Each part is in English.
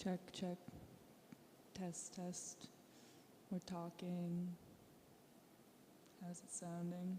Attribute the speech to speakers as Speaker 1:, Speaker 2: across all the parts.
Speaker 1: Check, check. Test, test. We're talking. How's it sounding?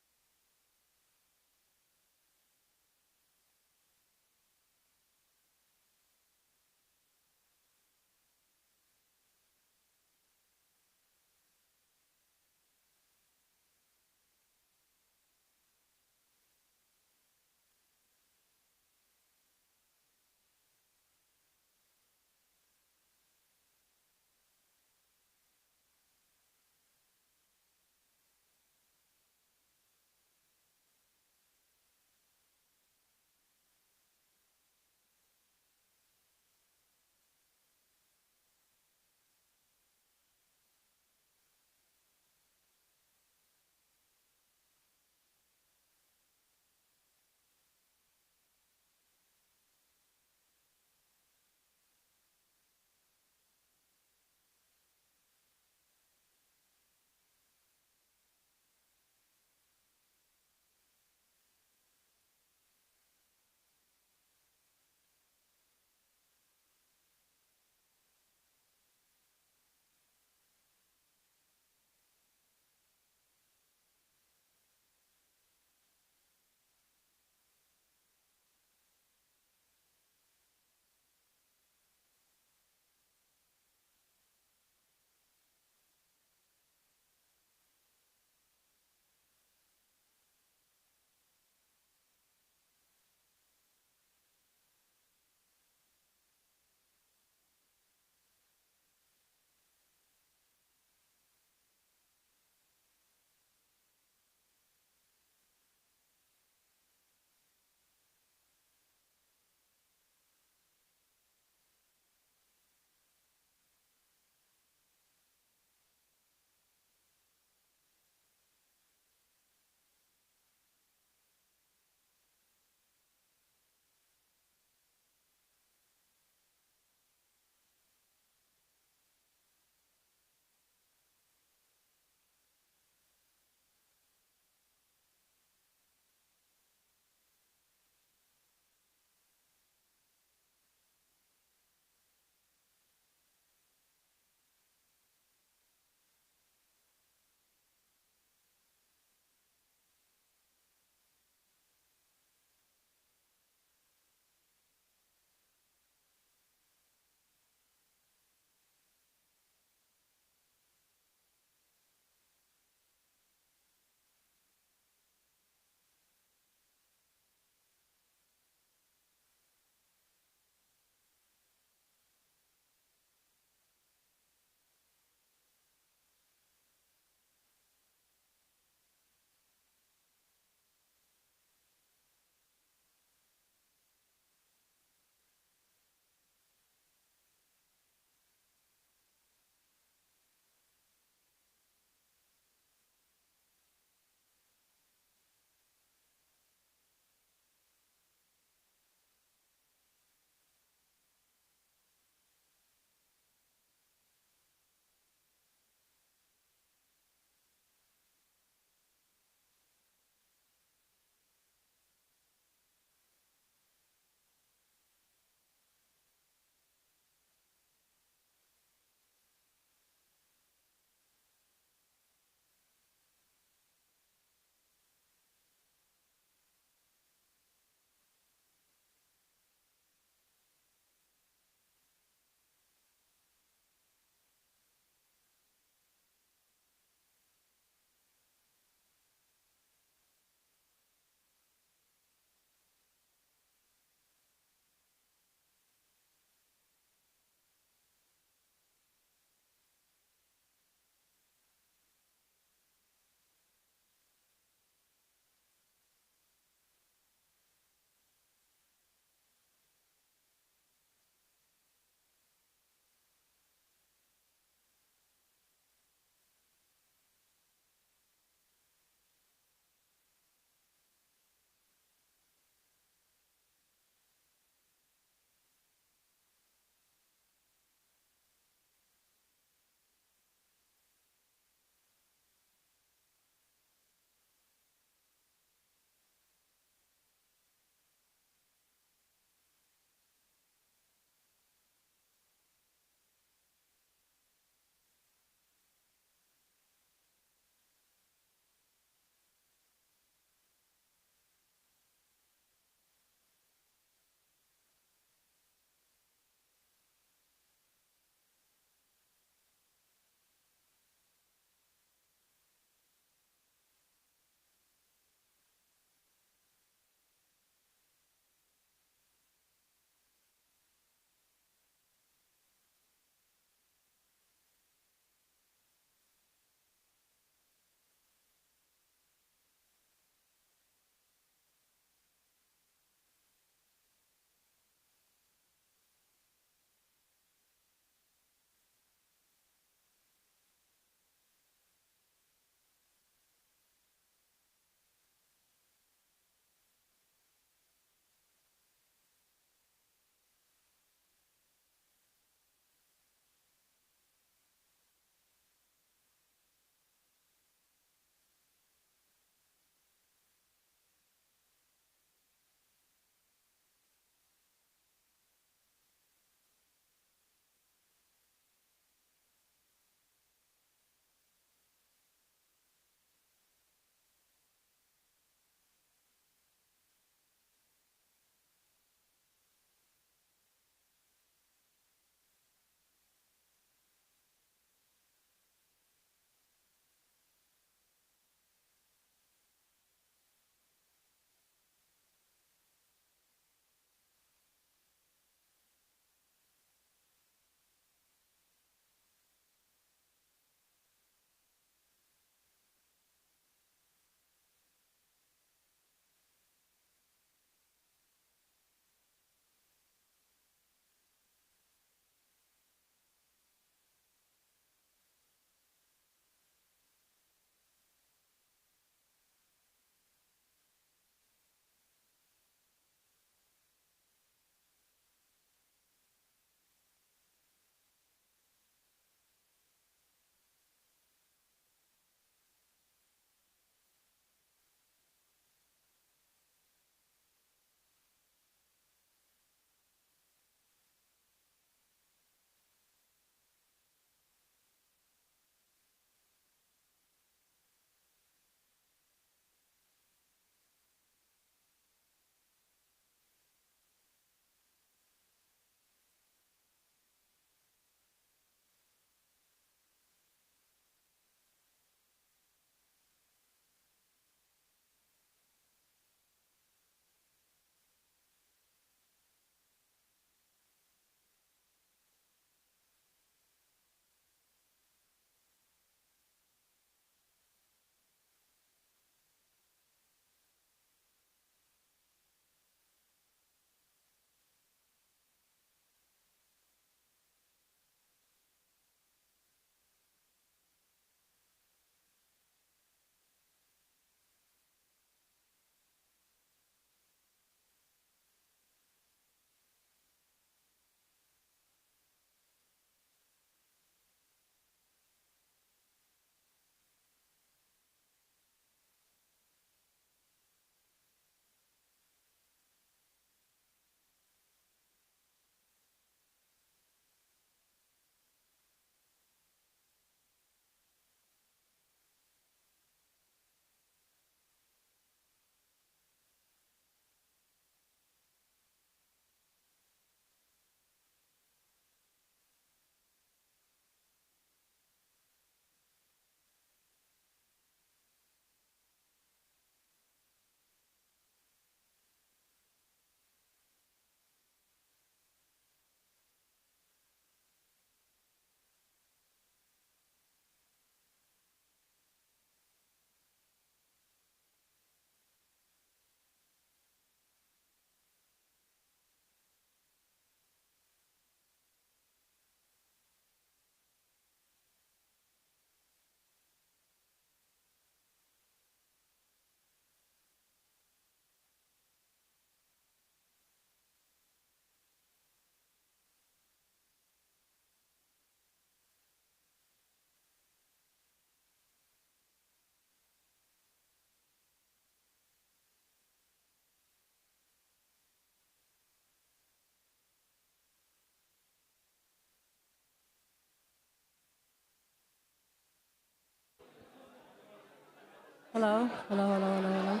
Speaker 2: hello, hello, hello, hello, hello.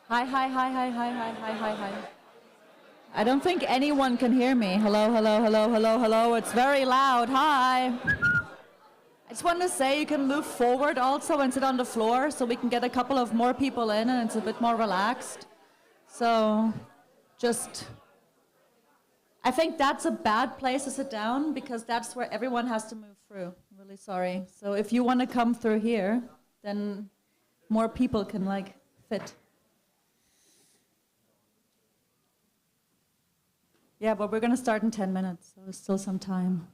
Speaker 2: Hi, hi, hi, hi, hi, hi, hi, hi, hi. I don't think anyone can hear me. Hello, hello, hello, hello, hello. It's very loud. Hi. I just want to say you can move forward also and sit on the floor so we can get a couple of more people in and it's a bit more relaxed. So just, I think that's a bad place to sit down because that's where everyone has to move through. I'm really sorry. So if you want to come through here, then more people can like fit. Yeah, but we're going to start in 10 minutes, so there's still some time.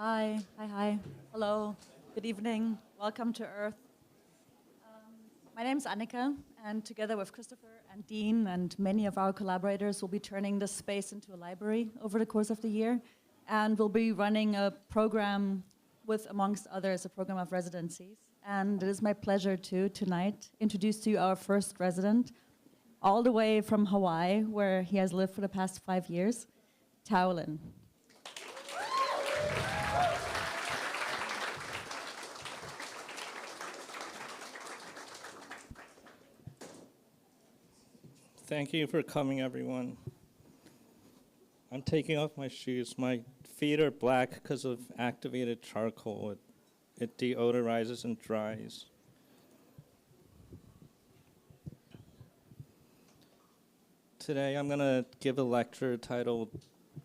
Speaker 2: Hi, hi, hi. Hello, good evening. Welcome to Earth. My name's Annika, and together with Christopher and Dean and many of our collaborators, we'll be turning this space into a library over the course of the year. And we'll be running a program with, amongst others, a program of residencies. And it is my pleasure to, tonight, introduce to you our first resident, all the way from Hawaii, where he has lived for the past 5 years, Tao Lin.
Speaker 3: Thank you for coming, everyone. I'm taking off my shoes. My feet are black because of activated charcoal. It deodorizes and dries. Today I'm going to give a lecture titled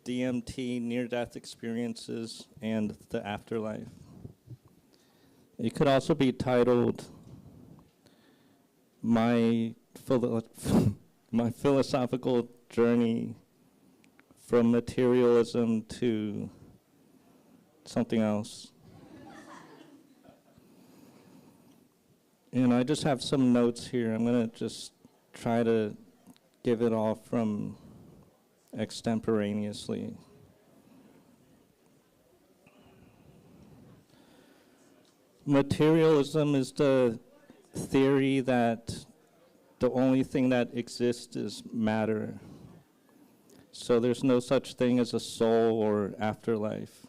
Speaker 3: DMT, Near-Death Experiences and the Afterlife. It could also be titled My Philosophical Journey from Materialism to something else. And I just have some notes here. I'm going to just try to give it all from extemporaneously. Materialism is the theory that the only thing that exists is matter. So there's no such thing as a soul or afterlife.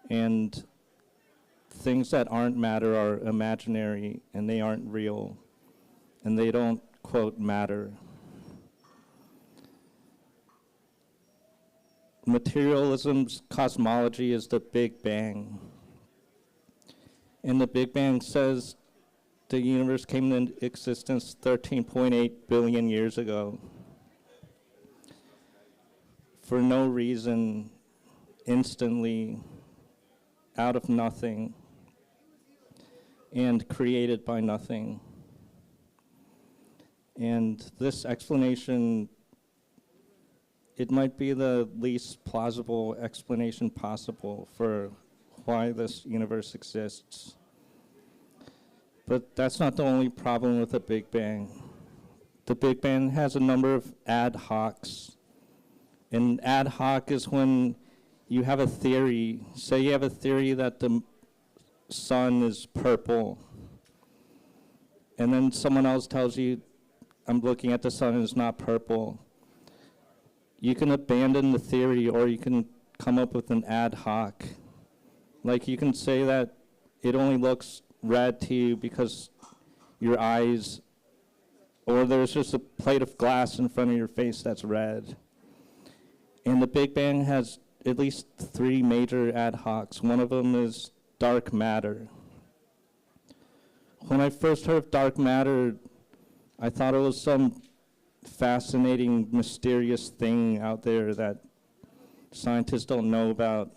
Speaker 3: And things that aren't matter are imaginary, and they aren't real, and they don't, quote, matter. Materialism's cosmology is the Big Bang. And the Big Bang says the universe came into existence 13.8 billion years ago. For no reason, instantly, out of nothing, and created by nothing. And this explanation, it might be the least plausible explanation possible for why this universe exists. But that's not the only problem with the Big Bang. The Big Bang has a number of ad hocs. And ad hoc is when you have a theory. Say you have a theory that the sun is purple. And then someone else tells you, I'm looking at the sun and it's not purple. You can abandon the theory, or you can come up with an ad hoc. Like, you can say that it only looks red to you because your eyes, or there's just a plate of glass in front of your face that's red. And the Big Bang has at least 3 major ad hocs. One of them is dark matter. When I first heard of dark matter, I thought it was some fascinating, mysterious thing out there that scientists don't know about.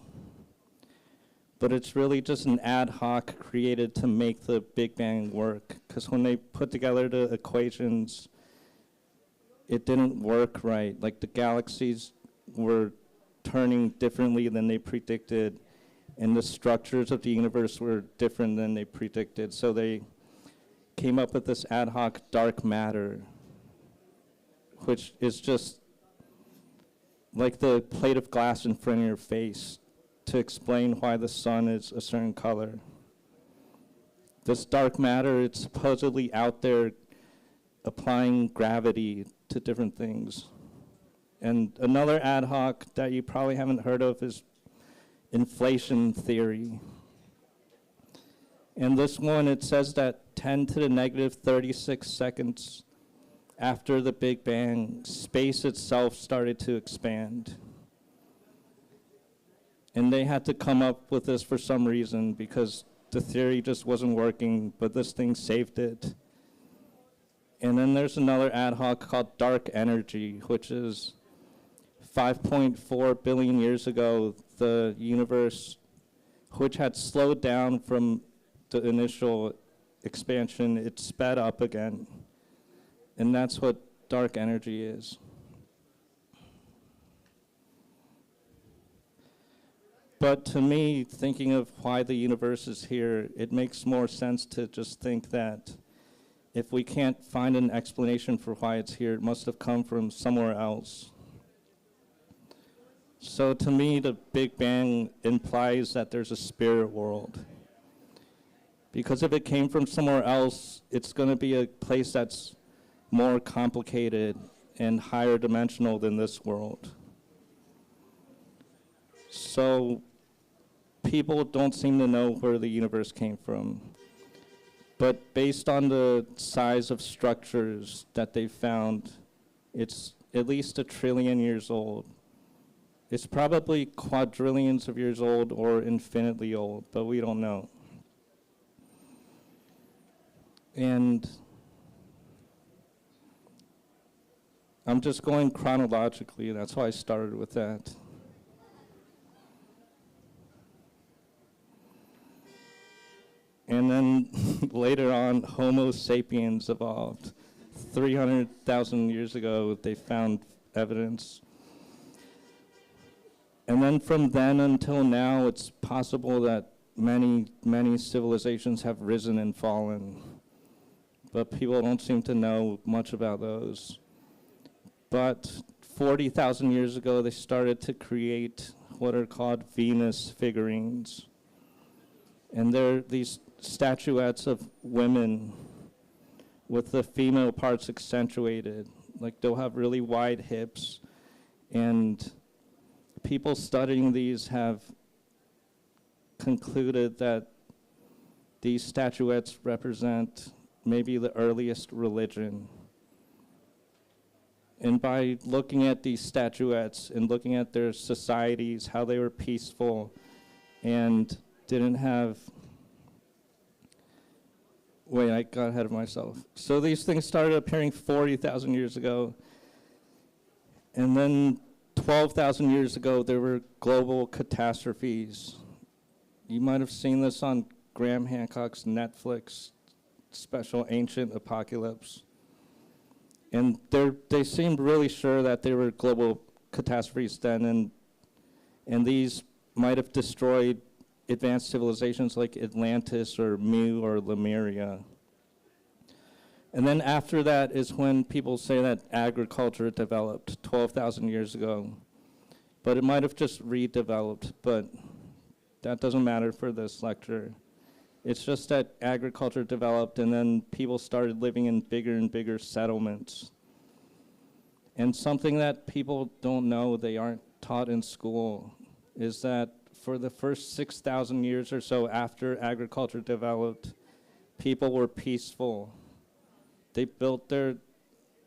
Speaker 3: But it's really just an ad hoc created to make the Big Bang work. Because when they put together the equations, it didn't work right. Like, the galaxies were turning differently than they predicted, and the structures of the universe were different than they predicted. So they came up with this ad hoc dark matter, which is just like the plate of glass in front of your face to explain why the sun is a certain color. This dark matter, it's supposedly out there applying gravity to different things. And another ad hoc that you probably haven't heard of is inflation theory. And this one, it says that 10 to the negative 36 seconds after the Big Bang, space itself started to expand. And they had to come up with this for some reason, because the theory just wasn't working, but this thing saved it. And then there's another ad hoc called dark energy, which is 5.4 billion years ago, the universe, which had slowed down from the initial expansion, it sped up again. And that's what dark energy is. But to me, thinking of why the universe is here, it makes more sense to just think that if we can't find an explanation for why it's here, it must have come from somewhere else. So to me, the Big Bang implies that there's a spirit world. Because if it came from somewhere else, it's going to be a place that's more complicated and higher dimensional than this world. So people don't seem to know where the universe came from. But based on the size of structures that they've found, it's at least 1 trillion years old. It's probably quadrillions of years old or infinitely old, but we don't know. And I'm just going chronologically, that's why I started with that. And then later on, Homo sapiens evolved. 300,000 years ago, they found evidence. And then from then until now, it's possible that many, many civilizations have risen and fallen. But people don't seem to know much about those. But 40,000 years ago, they started to create what are called Venus figurines. And they're these statuettes of women with the female parts accentuated. Like they'll have really wide hips. And people studying these have concluded that these statuettes represent maybe the earliest religion. And by looking at these statuettes and looking at their societies, how they were peaceful and didn't have, wait, I got ahead of myself. So these things started appearing 40,000 years ago. And then 12,000 years ago, there were global catastrophes. You might have seen this on Graham Hancock's Netflix special, Ancient Apocalypse. And they seemed really sure that they were global catastrophes then, and these might have destroyed advanced civilizations like Atlantis or Mu or Lemuria. And then after that is when people say that agriculture developed 12,000 years ago. But it might have just redeveloped, but that doesn't matter for this lecture. It's just that agriculture developed and then people started living in bigger and bigger settlements. And something that people don't know, they aren't taught in school, is that for the first 6,000 years or so after agriculture developed, people were peaceful. They built their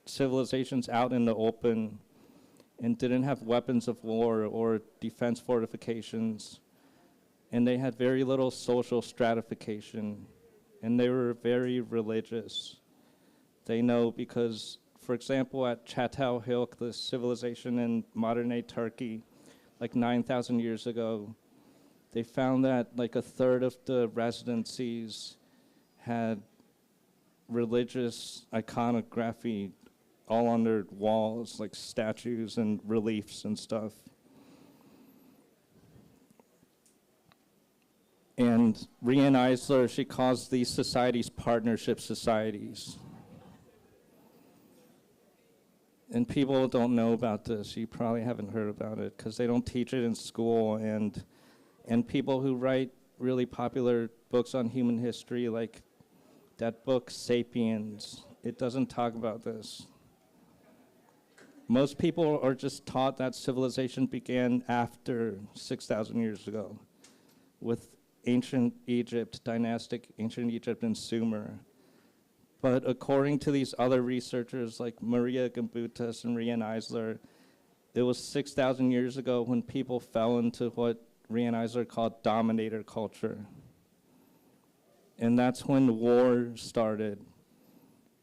Speaker 3: civilizations out in the open and didn't have weapons of war or defense fortifications. And they had very little social stratification. And they were very religious. They know because, for example, at Çatal Hill, the civilization in modern-day Turkey, like 9,000 years ago, they found that like a third of the residencies had religious iconography all on their walls, like statues and reliefs and stuff. And Riane Eisler, she calls these societies partnership societies. And people don't know about this. You probably haven't heard about it because they don't teach it in school. And people who write really popular books on human history, like that book, Sapiens, it doesn't talk about this. Most people are just taught that civilization began after 6,000 years ago with ancient Egypt, dynastic ancient Egypt and Sumer. But according to these other researchers like Maria Gimbutas and Riane Eisler, it was 6,000 years ago when people fell into what Riane Eisler called dominator culture. And that's when war started.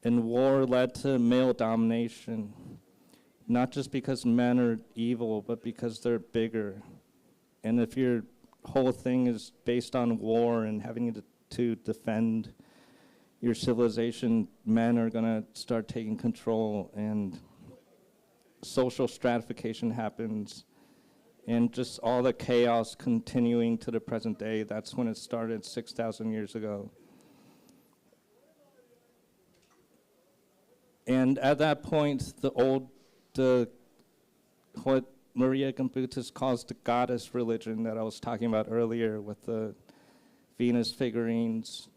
Speaker 3: And war led to male domination, not just because men are evil, but because they're bigger. And if your whole thing is based on war and having to defend your civilization, men are going to start taking control and social stratification happens. and just all the chaos continuing to the present day. That's when it started 6,000 years ago. And at that point, what Maria Gimbutas calls the goddess religion that I was talking about earlier with the Venus figurines,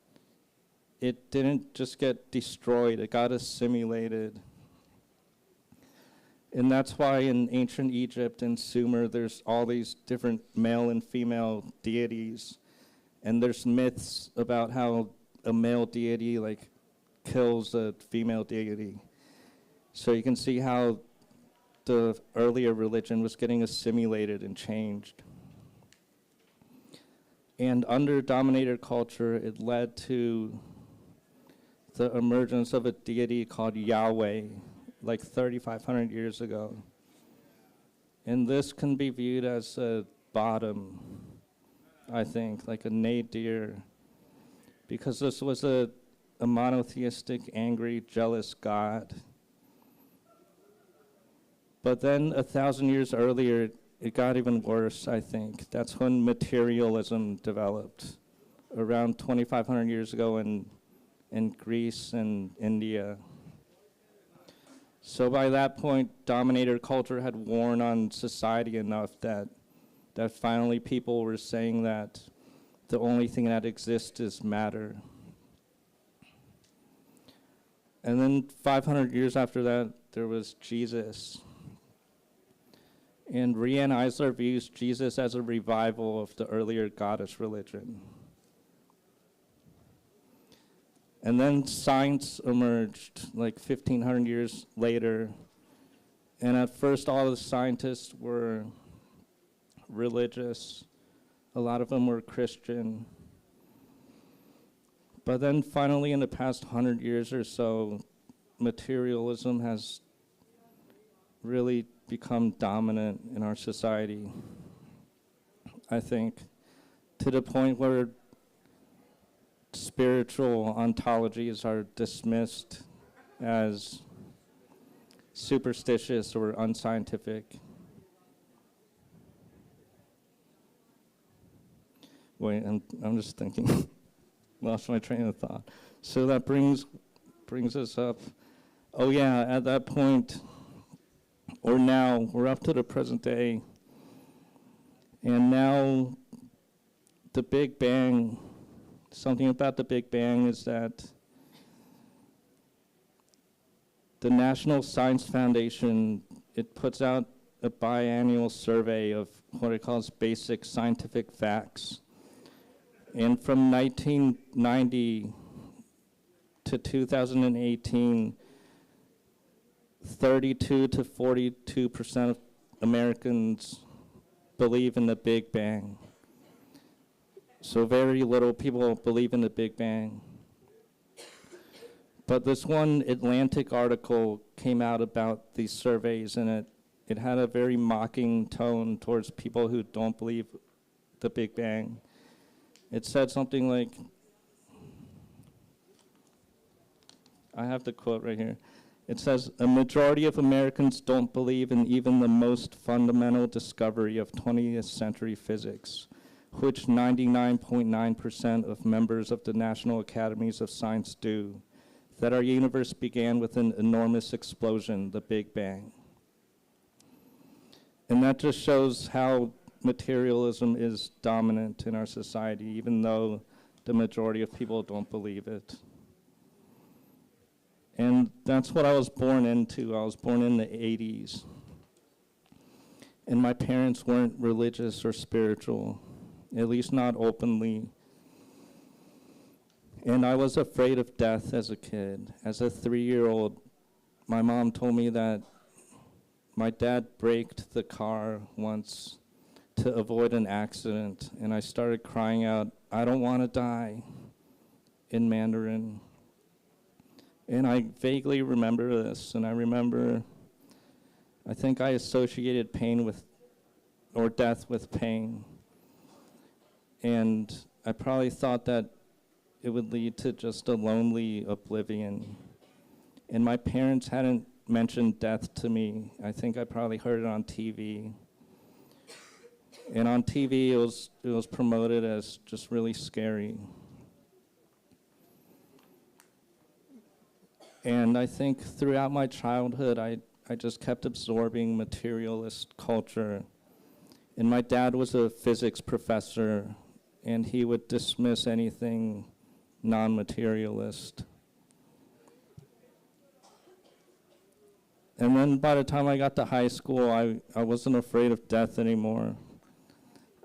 Speaker 3: it didn't just get destroyed, it got assimilated. And that's why in ancient Egypt and Sumer, there's all these different male and female deities. And there's myths about how a male deity like kills a female deity. So you can see how the earlier religion was getting assimilated and changed. And under dominator culture, it led to the emergence of a deity called Yahweh, like 3,500 years ago. And this can be viewed as a bottom, I think, like a nadir, because this was a monotheistic, angry, jealous God. But then 1,000 years earlier, it got even worse, I think. That's when materialism developed, around 2,500 years ago in Greece and India. So by that point, dominator culture had worn on society enough that finally people were saying that the only thing that exists is matter. And then 500 years after that, there was Jesus. And Riane Eisler views Jesus as a revival of the earlier goddess religion. And then science emerged like 1,500 years later. And at first, all the scientists were religious. A lot of them were Christian. But then finally, in the past 100 years or so, materialism has really become dominant in our society, I think, to the point where spiritual ontologies are dismissed as superstitious or unscientific. Wait, I'm just thinking. Lost my train of thought. So that brings us up. Oh yeah, at that point, or now, we're up to the present day. And now, the Big Bang, something about the Big Bang is that the National Science Foundation, it puts out a biannual survey of what it calls basic scientific facts. And from 1990 to 2018, 32 to 42% of Americans believe in the Big Bang. So very little people believe in the Big Bang. But this one Atlantic article came out about these surveys, and it had a very mocking tone towards people who don't believe the Big Bang. It said something like, I have the quote right here. It says, a majority of Americans don't believe in even the most fundamental discovery of 20th century physics, which 99.9% of members of the National Academies of Science do, that our universe began with an enormous explosion, the Big Bang. And that just shows how materialism is dominant in our society, even though the majority of people don't believe it. And that's what I was born into. I was born in the 80s. And my parents weren't religious or spiritual, at least not openly. And I was afraid of death as a kid. As a 3-year-old, my mom told me that my dad braked the car once to avoid an accident, and I started crying out, "I don't want to die," in Mandarin. And I vaguely remember this, and I think I associated pain with, or death with pain. And I probably thought that it would lead to just a lonely oblivion. And my parents hadn't mentioned death to me. I think I probably heard it on TV. And on TV, it was promoted as just really scary. And I think throughout my childhood, I just kept absorbing materialist culture. And my dad was a physics professor, and he would dismiss anything non-materialist. And then by the time I got to high school, I wasn't afraid of death anymore.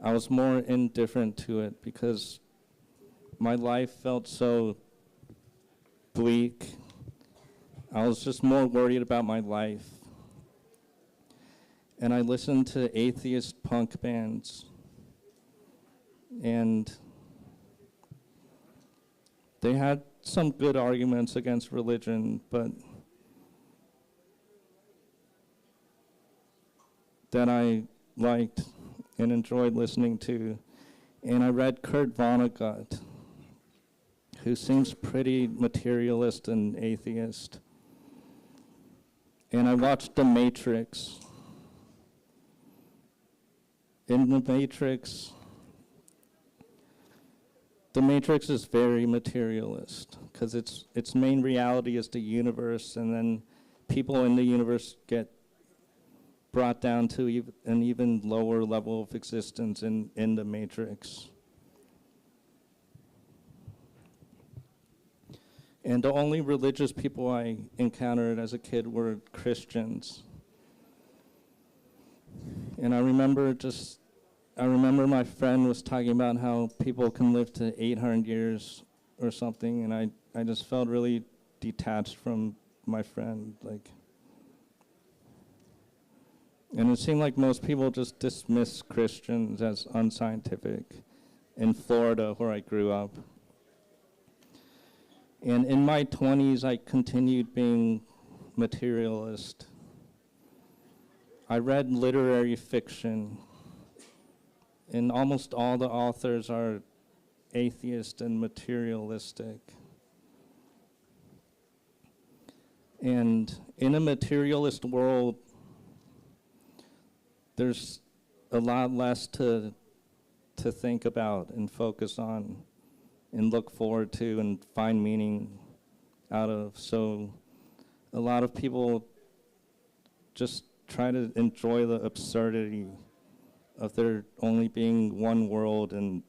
Speaker 3: I was more indifferent to it because my life felt so bleak. I was just more worried about my life. And I listened to atheist punk bands. And they had some good arguments against religion, but that I liked and enjoyed listening to. And I read Kurt Vonnegut, who seems pretty materialist and atheist. And I watched The Matrix. In The Matrix is very materialist because its main reality is the universe, and then people in the universe get brought down to an even lower level of existence in the Matrix. And the only religious people I encountered as a kid were Christians. And I remember my friend was talking about how people can live to 800 years or something, and I just felt really detached from my friend, and it seemed like most people just dismiss Christians as unscientific in Florida, where I grew up. And in my 20s, I continued being materialist. I read literary fiction, and almost all the authors are atheist and materialistic. And in a materialist world, there's a lot less to think about and focus on and look forward to and find meaning out of. So a lot of people just try to enjoy the absurdity of there only being one world and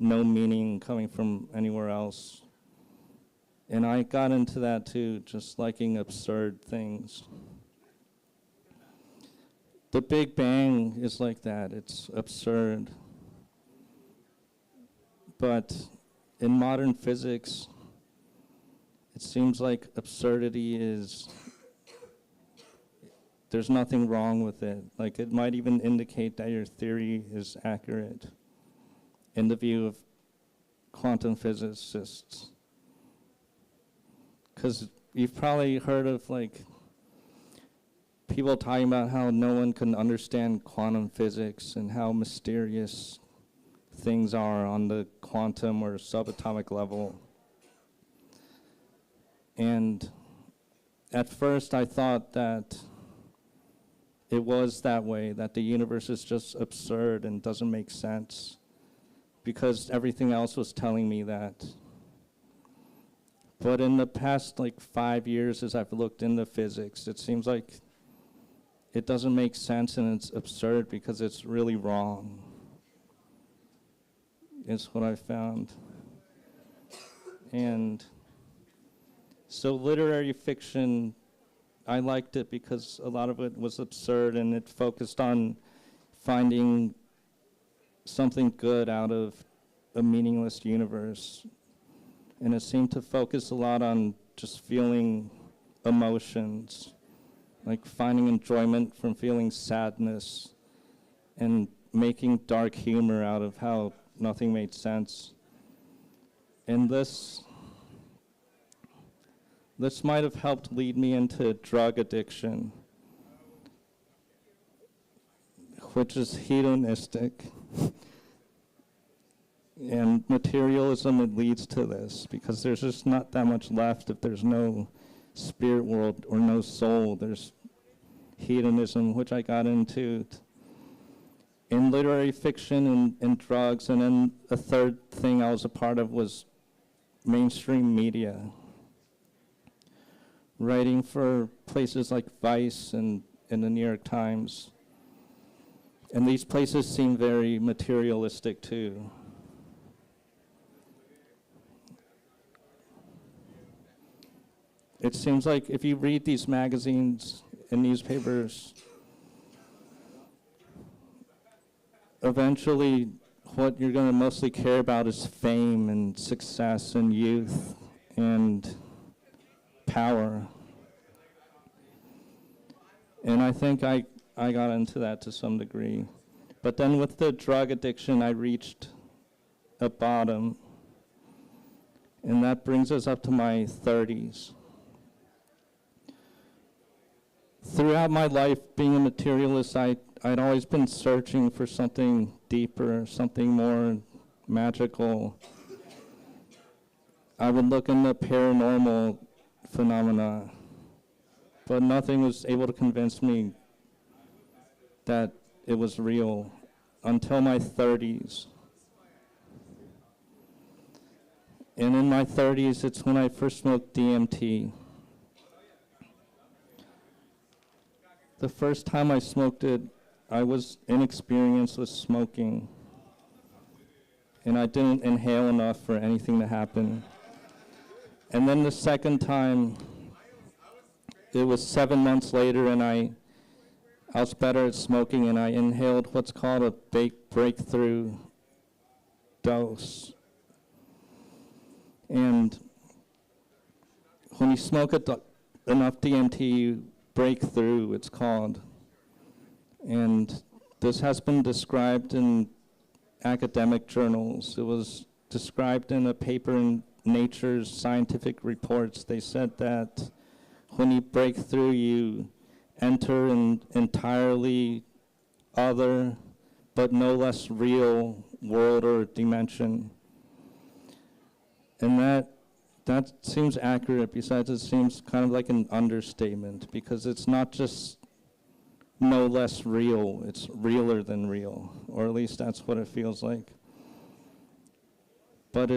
Speaker 3: no meaning coming from anywhere else. And I got into that too, just liking absurd things. The Big Bang is like that. It's absurd. But in modern physics, it seems like absurdity is, there's nothing wrong with it. Like, it might even indicate that your theory is accurate in the view of quantum physicists. Because you've probably heard of people talking about how no one can understand quantum physics and how mysterious things are on the quantum or subatomic level. And at first I thought that it was that way, that the universe is just absurd and doesn't make sense, because everything else was telling me that. But in the past 5 years, as I've looked into physics, it seems like it doesn't make sense and it's absurd because it's really wrong. Is what I found. And so literary fiction, I liked it because a lot of it was absurd and it focused on finding something good out of a meaningless universe. And it seemed to focus a lot on just feeling emotions, like finding enjoyment from feeling sadness and making dark humor out of how nothing made sense. And this might have helped lead me into drug addiction, which is hedonistic. And materialism, it leads to this, because there's just not that much left if there's no spirit world or no soul. There's hedonism, which I got into. in literary fiction and drugs. And then a third thing I was a part of was mainstream media, writing for places like Vice and the New York Times. And these places seem very materialistic too. It seems like if you read these magazines and newspapers, eventually what you're going to mostly care about is fame and success and youth and power. And I think I got into that to some degree. But then with the drug addiction, I reached a bottom. And that brings us up to my 30s. Throughout my life, being a materialist, I'd always been searching for something deeper, something more magical. I would look into paranormal phenomena, but nothing was able to convince me that it was real until my 30s. And in my 30s, it's when I first smoked DMT. The first time I smoked it, I was inexperienced with smoking, and I didn't inhale enough for anything to happen. And then the second time, it was 7 months later, and I was better at smoking, and I inhaled what's called a breakthrough dose. And when you smoke enough DMT, you break through, it's called. And this has been described in academic journals. It was described in a paper in Nature's Scientific Reports. They said that when you break through, you enter an entirely other, but no less real world or dimension. And that seems accurate. Besides, it seems kind of like an understatement, because it's not just no less real, it's realer than real, or at least that's what it feels like. But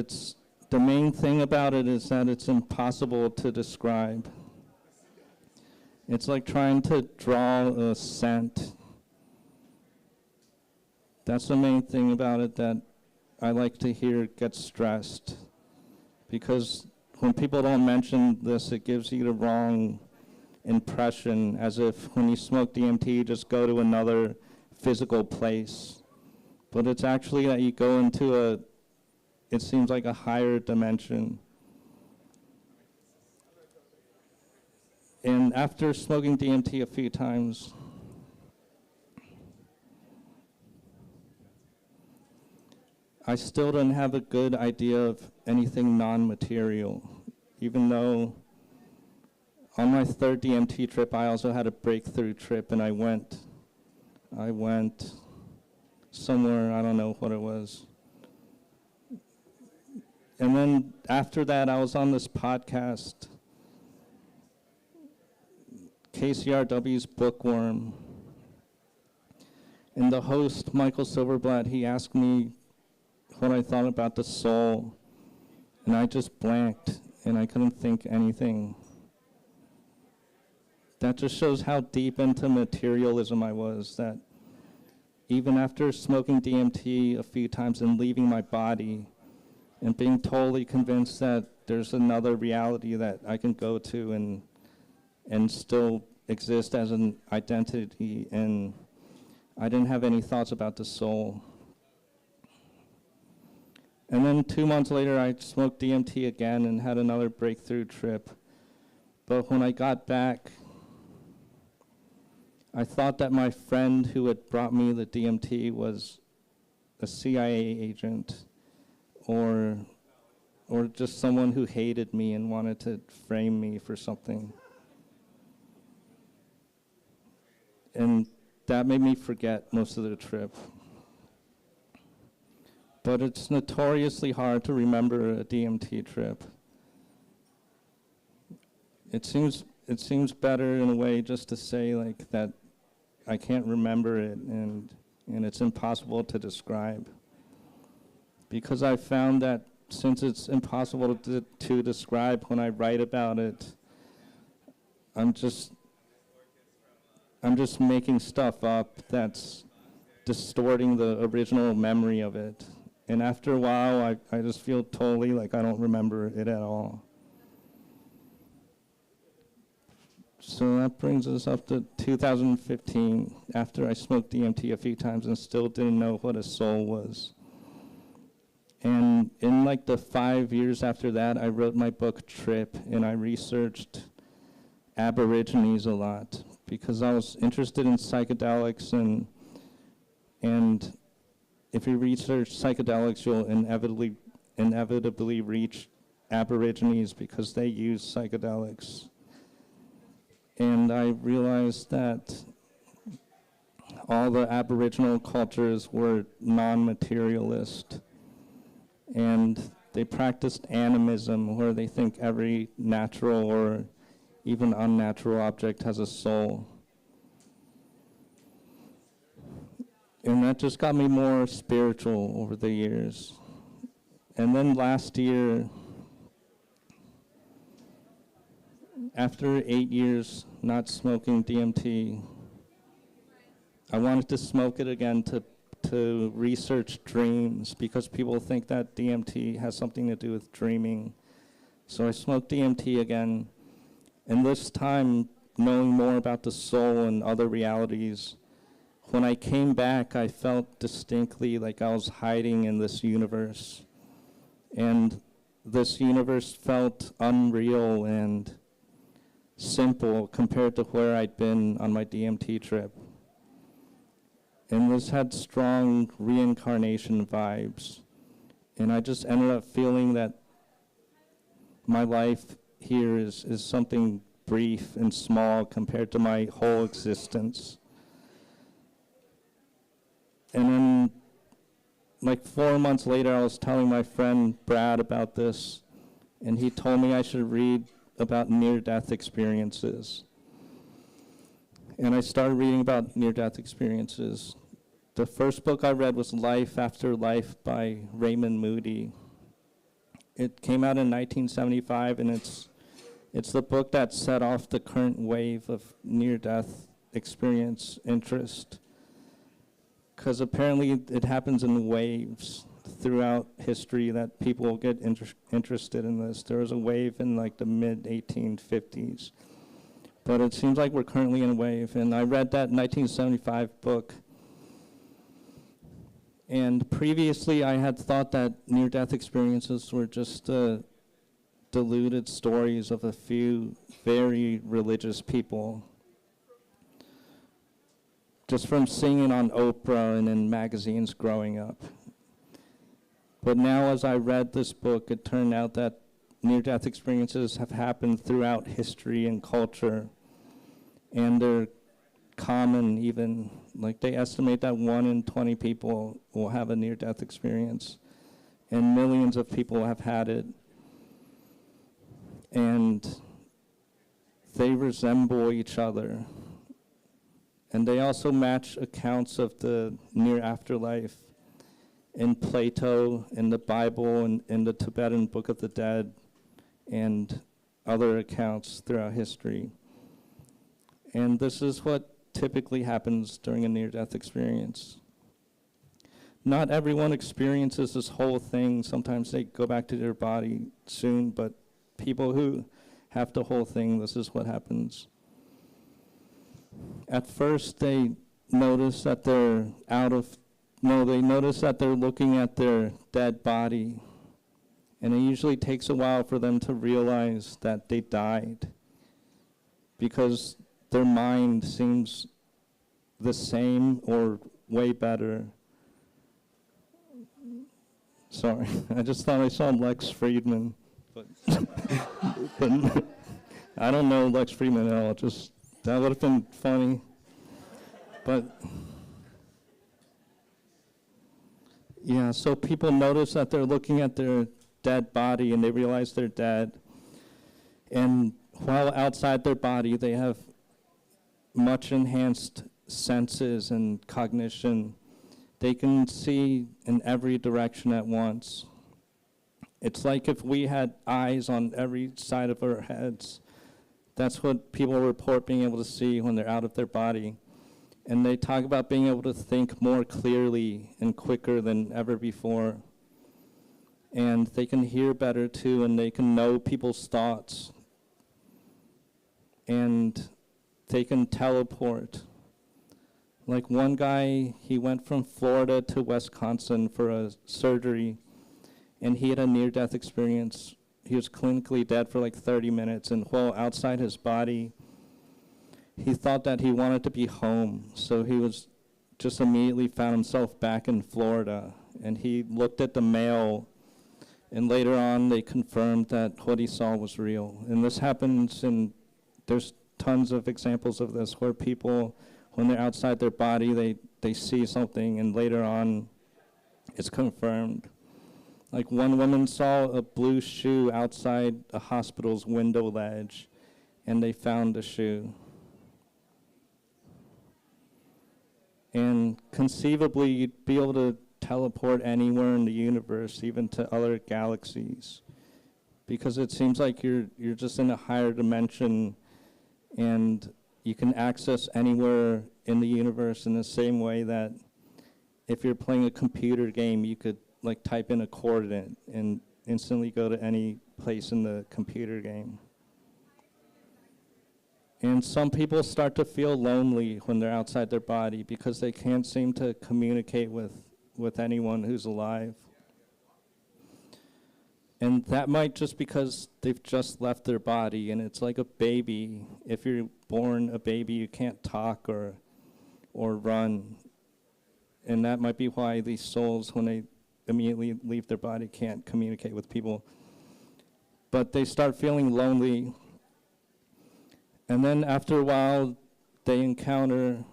Speaker 3: the main thing about it is that it's impossible to describe. It's like trying to draw a scent. That's the main thing about it that I like to hear get stressed, because when people don't mention this, it gives you the wrong impression, as if when you smoke DMT, you just go to another physical place. But it's actually that you go into it seems like a higher dimension. And after smoking DMT a few times, I still didn't have a good idea of anything non-material, even though on my third DMT trip, I also had a breakthrough trip, and I went somewhere, I don't know what it was. And then after that, I was on this podcast, KCRW's Bookworm. And the host, Michael Silverblatt, he asked me what I thought about the soul, and I just blanked, and I couldn't think anything. That just shows how deep into materialism I was, that even after smoking DMT a few times and leaving my body and being totally convinced that there's another reality that I can go to and still exist as an identity, and I didn't have any thoughts about the soul. And then 2 months later, I smoked DMT again and had another breakthrough trip. But when I got back, I thought that my friend who had brought me the DMT was a CIA agent, or just someone who hated me and wanted to frame me for something. And that made me forget most of the trip. But it's notoriously hard to remember a DMT trip. It seems better in a way just to say like that I can't remember it, and and it's impossible to describe. Because I found that since it's impossible to describe, when I write about it, I'm just making stuff up that's distorting the original memory of it. And after a while, I just feel totally like I don't remember it at all. So that brings us up to 2015, after I smoked DMT a few times and still didn't know what a soul was. And in like the 5 years after that, I wrote my book Trip, and I researched Aborigines a lot because I was interested in psychedelics, and if you research psychedelics, you'll inevitably reach Aborigines because they use psychedelics. And I realized that all the Aboriginal cultures were non-materialist, and they practiced animism, where they think every natural or even unnatural object has a soul. And that just got me more spiritual over the years. And then last year, after 8 years not smoking DMT, I wanted to smoke it again to research dreams, because people think that DMT has something to do with dreaming. So I smoked DMT again, and this time, knowing more about the soul and other realities, when I came back, I felt distinctly like I was hiding in this universe. And this universe felt unreal and simple compared to where I'd been on my DMT trip. And this had strong reincarnation vibes. And I just ended up feeling that my life here is something brief and small compared to my whole existence. And then, like 4 months later, I was telling my friend Brad about this, and he told me I should read about near-death experiences. And I started reading about near-death experiences. The first book I read was Life, Afterlife by Raymond Moody. It came out in 1975, and it's the book that set off the current wave of near-death experience interest. Because apparently it happens in waves throughout history that people get interested in this. There was a wave in like the mid-1850s. But it seems like we're currently in a wave. And I read that 1975 book. And previously I had thought that near-death experiences were just diluted stories of a few very religious people, just from seeing it on Oprah and in magazines growing up. But now as I read this book, it turned out that near-death experiences have happened throughout history and culture, and they're common even. Like they estimate that 1 in 20 people will have a near-death experience, and millions of people have had it. And they resemble each other. And they also match accounts of the near afterlife in Plato, in the Bible, and in the Tibetan Book of the Dead, and other accounts throughout history. And this is what typically happens during a near-death experience. Not everyone experiences this whole thing. Sometimes they go back to their body soon, but people who have the whole thing, this is what happens. At first, they notice that they're they notice that they're looking at their dead body. And it usually takes a while for them to realize that they died, because their mind seems the same or way better. Sorry, I just thought I saw Lex Friedman, but, but I don't know Lex Friedman at all. Just that would have been funny, but yeah. So people notice that they're looking at their dead body, and they realize they're dead. And while outside their body, they have much enhanced senses and cognition, They can see in every direction at once. It's like if we had eyes on every side of our heads. That's what people report being able to see when they're out of their body. And they talk about being able to think more clearly and quicker than ever before. And they can hear better too, and they can know people's thoughts. And they can teleport. Like one guy, he went from Florida to Wisconsin for a surgery, and he had a near-death experience. He was clinically dead for like 30 minutes, and while outside his body, he thought that he wanted to be home. So he was just immediately found himself back in Florida, and he looked at the mail, and later on they confirmed that what he saw was real. And this happens, and there's tons of examples of this where people, when they're outside their body, they see something, and later on it's confirmed. Like one woman saw a blue shoe outside a hospital's window ledge, and they found the shoe. And conceivably, you'd be able to teleport anywhere in the universe, even to other galaxies, because it seems like you're just in a higher dimension, and you can access anywhere in the universe in the same way that if you're playing a computer game, you could like type in a coordinate and instantly go to any place in the computer game. And some people start to feel lonely when they're outside their body because they can't seem to communicate with anyone who's alive. And that might just because they've just left their body, and it's like a baby. If you're born a baby, you can't talk or run. And that might be why these souls, when they immediately leave their body, can't communicate with people. But they start feeling lonely. And then after a while, they encounter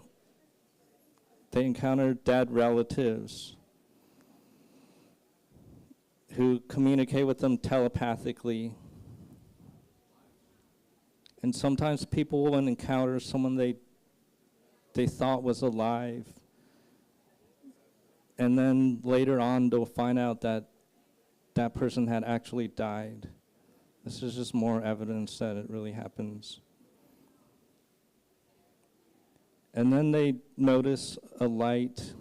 Speaker 3: dead relatives who communicate with them telepathically. And sometimes people will encounter someone they thought was alive. And then later on, they'll find out that that person had actually died. This is just more evidence that it really happens. And then they notice a light,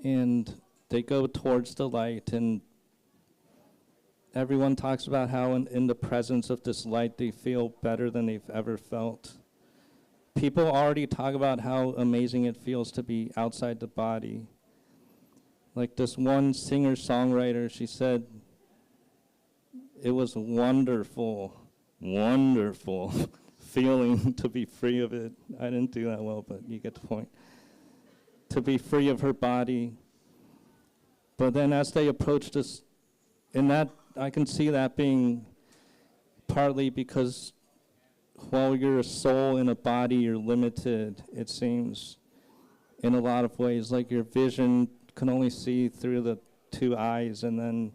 Speaker 3: and they go towards the light, and everyone talks about how in the presence of this light they feel better than they've ever felt. People already talk about how amazing it feels to be outside the body. Like this one singer-songwriter, she said, it was wonderful, wonderful feeling to be free of it. I didn't do that well, but you get the point. To be free of her body. But then as they approach this, and that, I can see that being partly because while you're a soul in a body, you're limited, it seems, in a lot of ways. Like your vision can only see through the two eyes, and then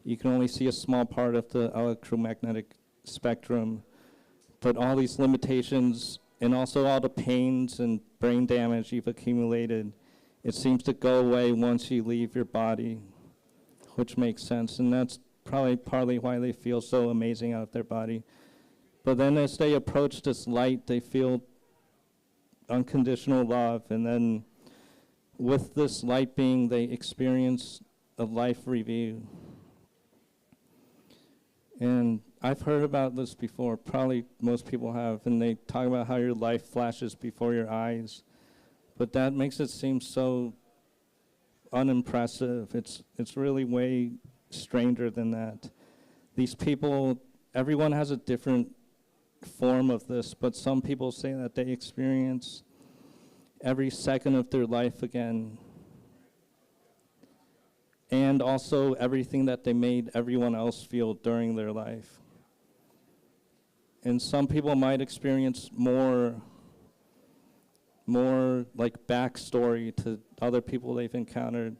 Speaker 3: you can only see a small part of the electromagnetic spectrum. But all these limitations, and also all the pains and brain damage you've accumulated, it seems to go away once you leave your body, which makes sense. And that's probably partly why they feel so amazing out of their body. But then as they approach this light, they feel unconditional love. And then with this light being, they experience a life review. And I've heard about this before, probably most people have, and they talk about how your life flashes before your eyes. But that makes it seem so unimpressive. It's really way stranger than that. These people, everyone has a different form of this, but some people say that they experience every second of their life again. And also everything that they made everyone else feel during their life. And some people might experience more like backstory to other people they've encountered.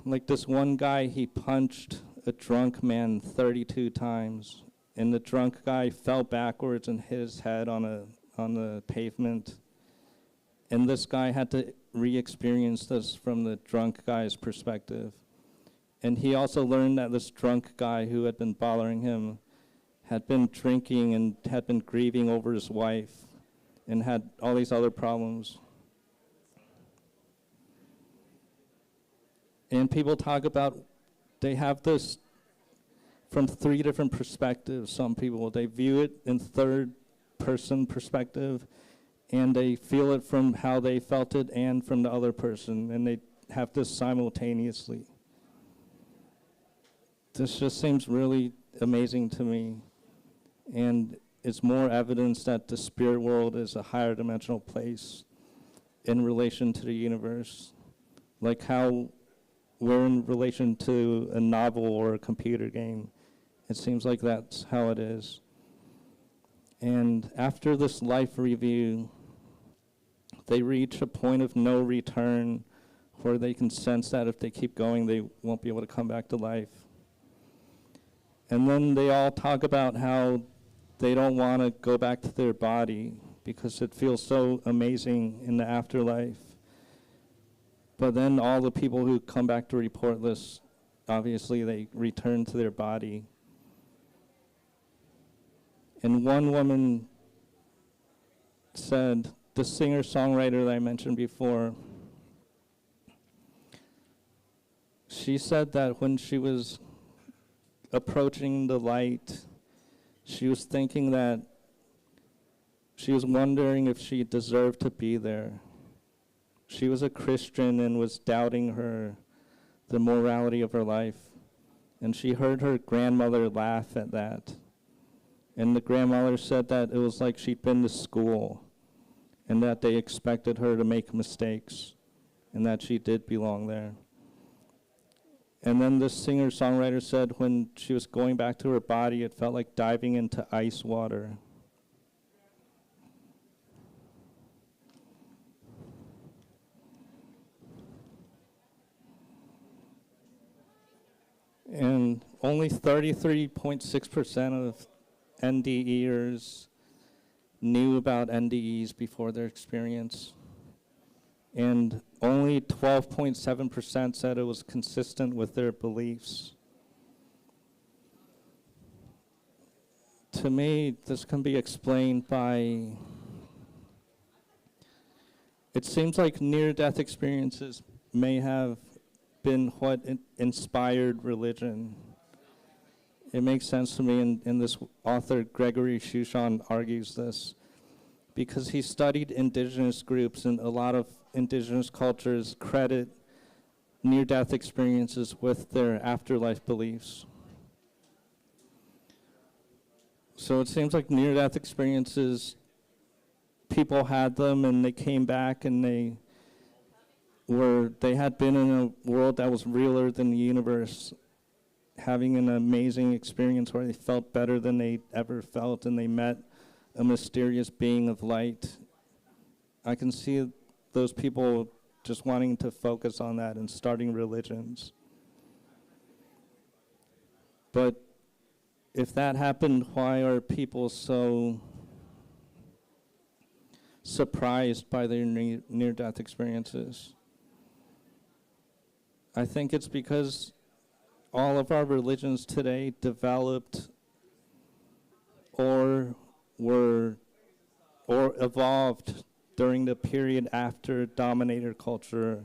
Speaker 3: Like this one guy, he punched a drunk man 32 times, and the drunk guy fell backwards and hit his head on the pavement, And this guy had to re-experience this from the drunk guy's perspective. And he also learned that this drunk guy who had been bothering him had been drinking and had been grieving over his wife and had all these other problems. And people talk about, they have this from 3 different perspectives. Some people, they view it in third person perspective, and they feel it from how they felt it and from the other person, and they have this simultaneously. This just seems really amazing to me, and it's more evidence that the spirit world is a higher dimensional place in relation to the universe, like how we're in relation to a novel or a computer game. It seems like that's how it is. And after this life review, they reach a point of no return where they can sense that if they keep going, they won't be able to come back to life. And then they all talk about how they don't want to go back to their body because it feels so amazing in the afterlife. But then all the people who come back to report this, obviously they return to their body. And one woman said, the singer-songwriter that I mentioned before, she said that when she was approaching the light, she was thinking that she was wondering if she deserved to be there. She was a Christian and was doubting the morality of her life. And she heard her grandmother laugh at that. And the grandmother said that it was like she'd been to school and that they expected her to make mistakes and that she did belong there. And then this singer-songwriter said when she was going back to her body, it felt like diving into ice water. And only 33.6% of NDEers knew about NDEs before their experience. And only 12.7% said it was consistent with their beliefs. To me, this can be explained by, it seems like near-death experiences may have been what inspired religion. It makes sense to me, and this author, Gregory Shushan, argues this, because he studied indigenous groups, and a lot of indigenous cultures credit near-death experiences with their afterlife beliefs. So it seems like near-death experiences, people had them and they came back and they had been in a world that was realer than the universe, having an amazing experience where they felt better than they ever felt, and they met a mysterious being of light. I can see those people just wanting to focus on that and starting religions. But if that happened, why are people so surprised by their near-death experiences? I think it's because all of our religions today developed or evolved during the period after dominator culture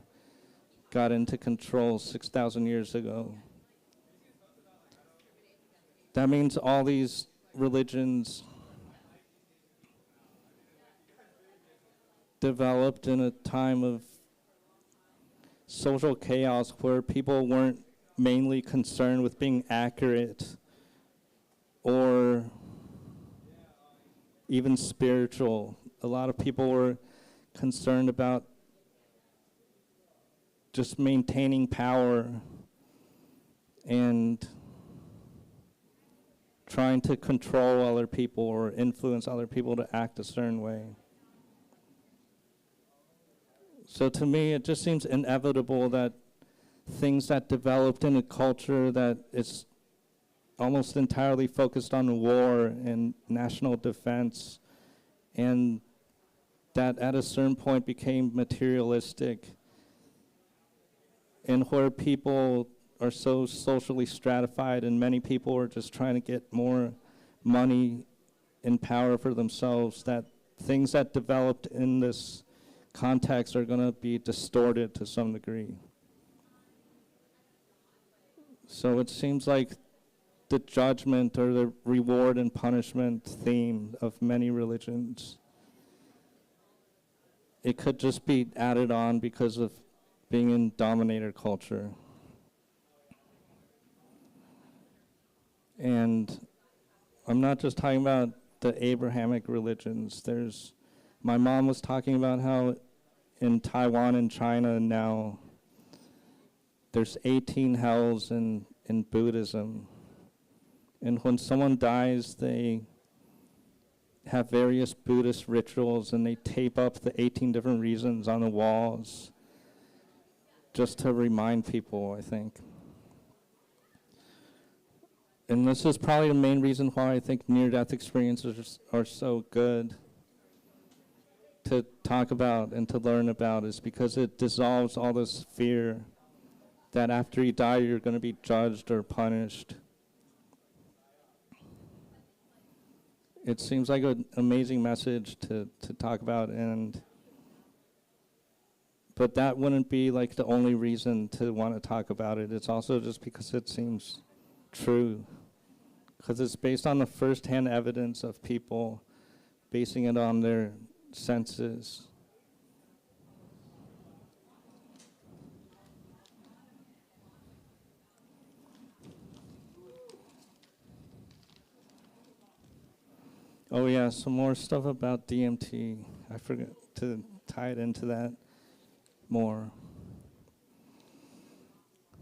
Speaker 3: got into control 6,000 years ago. That means all these religions developed in a time of social chaos where people weren't mainly concerned with being accurate or even spiritual. A lot of people were concerned about just maintaining power and trying to control other people or influence other people to act a certain way. So to me, it just seems inevitable that things that developed in a culture that is almost entirely focused on war and national defense and that at a certain point became materialistic, and where people are so socially stratified and many people are just trying to get more money and power for themselves, that things that developed in this context are going to be distorted to some degree. So it seems like the judgment or the reward and punishment theme of many religions, it could just be added on because of being in dominator culture. And I'm not just talking about the Abrahamic religions. My mom was talking about how in Taiwan and China now there's 18 hells in Buddhism. And when someone dies, they have various Buddhist rituals and they tape up the 18 different reasons on the walls just to remind people, I think. And this is probably the main reason why I think near-death experiences are so good to talk about and to learn about, is because it dissolves all this fear that after you die you're going to be judged or punished. It seems like an amazing message to talk about, but that wouldn't be like the only reason to want to talk about it. It's also just because it seems true, because it's based on the first-hand evidence of people basing it on their senses. Oh yeah, some more stuff about DMT. I forgot to tie it into that more.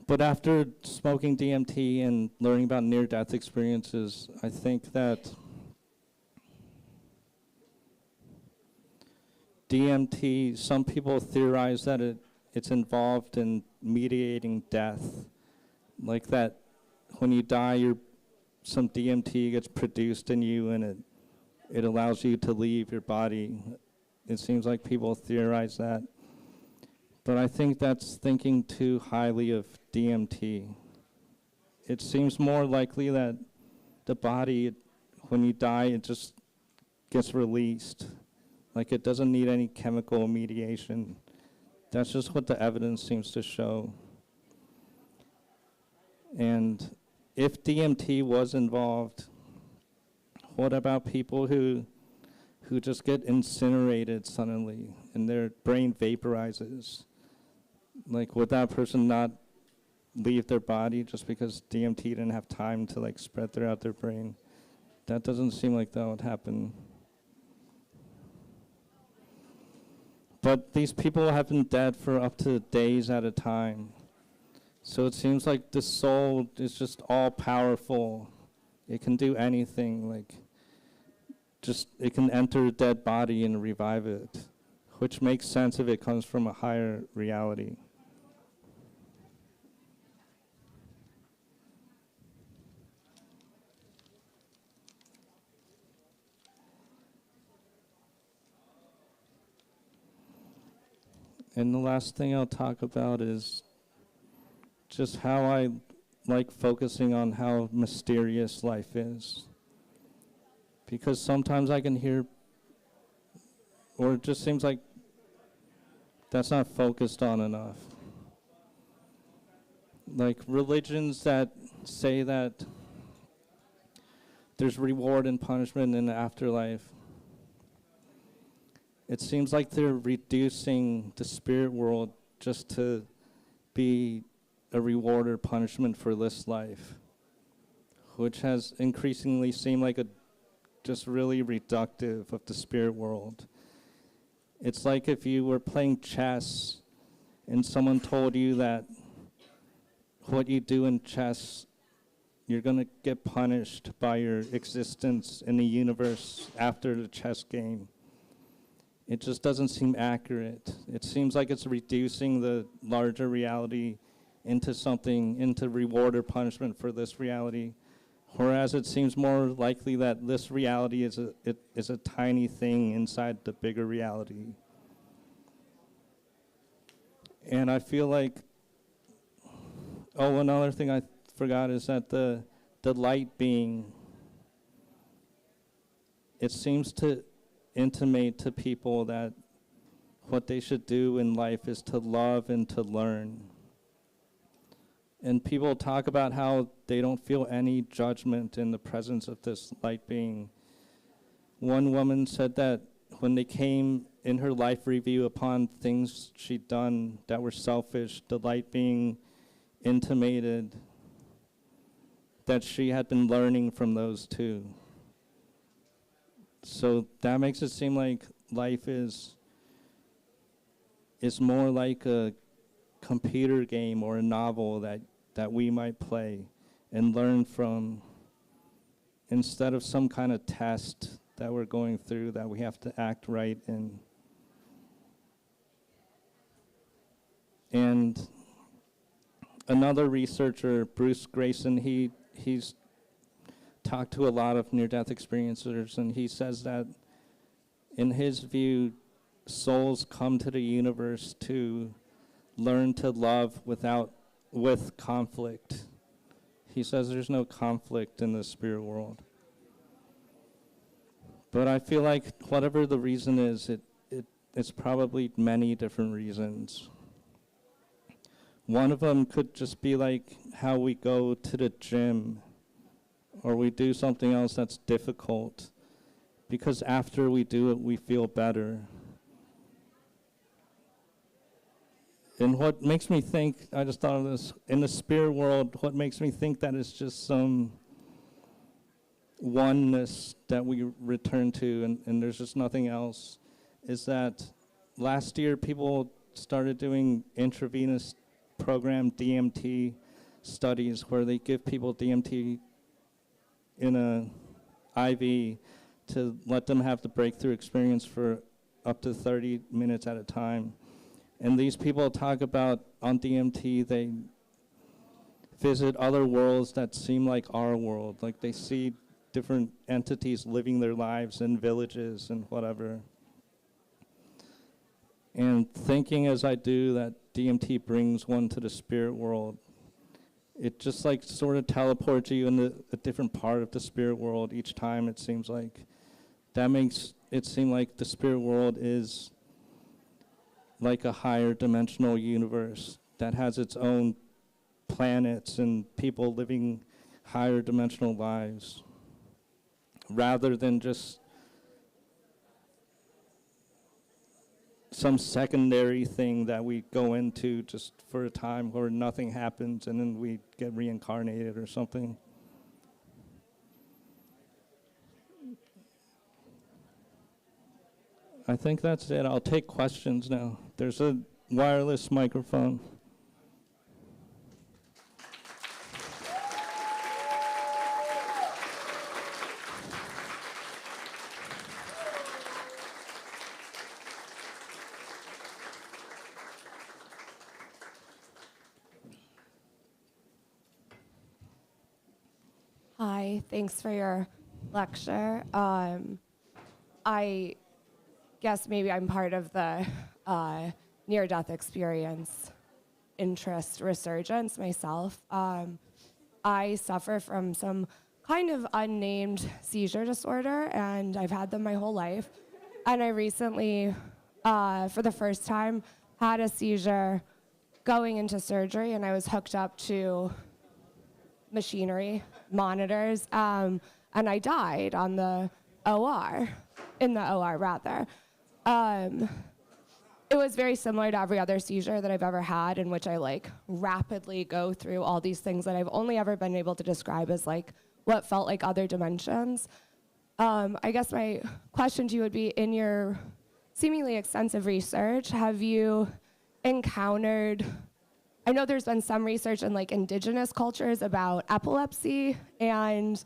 Speaker 3: But after smoking DMT and learning about near-death experiences, I think that DMT, some people theorize that it's involved in mediating death. Like that when you die, some DMT gets produced in you and it allows you to leave your body. It seems like people theorize that. But I think that's thinking too highly of DMT. It seems more likely that the body, when you die, it just gets released. Like it doesn't need any chemical mediation. That's just what the evidence seems to show. And if DMT was involved, what about people who just get incinerated suddenly and their brain vaporizes? Like, would that person not leave their body just because DMT didn't have time to like spread throughout their brain? That doesn't seem like that would happen. But these people have been dead for up to days at a time. So it seems like the soul is just all powerful. It can do anything, like just it can enter a dead body and revive it, which makes sense if it comes from a higher reality. And the last thing I'll talk about is just how I like focusing on how mysterious life is. Because sometimes I can hear, or it just seems like that's not focused on enough. Like religions that say that there's reward and punishment in the afterlife, it seems like they're reducing the spirit world just to be a reward or punishment for this life, which has increasingly seemed like a just really reductive of the spirit world. It's like if you were playing chess and someone told you that what you do in chess, you're going to get punished by your existence in the universe after the chess game. It just doesn't seem accurate. It seems like it's reducing the larger reality into something, into reward or punishment for this reality, Whereas it seems more likely that this reality is a tiny thing inside the bigger reality. And I feel like, another thing I forgot is that the light being, it seems to intimate to people that what they should do in life is to love and to learn. And people talk about how they don't feel any judgment in the presence of this light being. One woman said that when they came in her life review upon things she'd done that were selfish, the light being intimated that she had been learning from those too. So that makes it seem like life is more like a computer game or a novel that we might play and learn from, instead of some kind of test that we're going through that we have to act right in. And another researcher, Bruce Grayson, he's talked to a lot of near-death experiencers, and he says that in his view, souls come to the universe to learn to love with conflict. He says there's no conflict in the spirit world. But I feel like whatever the reason is, it's probably many different reasons. One of them could just be like how we go to the gym or we do something else that's difficult, because after we do it, we feel better. And what makes me think, I just thought of this, in the spirit world, what makes me think that it's just some oneness that we return to and there's just nothing else, is that last year people started doing intravenous program DMT studies where they give people DMT in a IV to let them have the breakthrough experience for up to 30 minutes at a time. And these people talk about on DMT, they visit other worlds that seem like our world. Like they see different entities living their lives in villages and whatever. And thinking as I do that DMT brings one to the spirit world, it just like sort of teleports you into a different part of the spirit world each time, it seems like. That makes it seem like the spirit world is like a higher dimensional universe that has its own planets and people living higher dimensional lives, rather than just some secondary thing that we go into just for a time where nothing happens and then we get reincarnated or something. I think that's it. I'll take questions now. There's a wireless microphone.
Speaker 4: Hi, thanks for your lecture. I guess maybe I'm part of the near-death experience interest resurgence myself. I suffer from some kind of unnamed seizure disorder, and I've had them my whole life. And I recently, for the first time, had a seizure going into surgery, and I was hooked up to machinery, monitors, and I died on the OR, in the OR rather. It was very similar to every other seizure that I've ever had, in which I like rapidly go through all these things that I've only ever been able to describe as like what felt like other dimensions. I guess my question to you would be, in your seemingly extensive research, have you encountered, I know there's been some research in like indigenous cultures about epilepsy and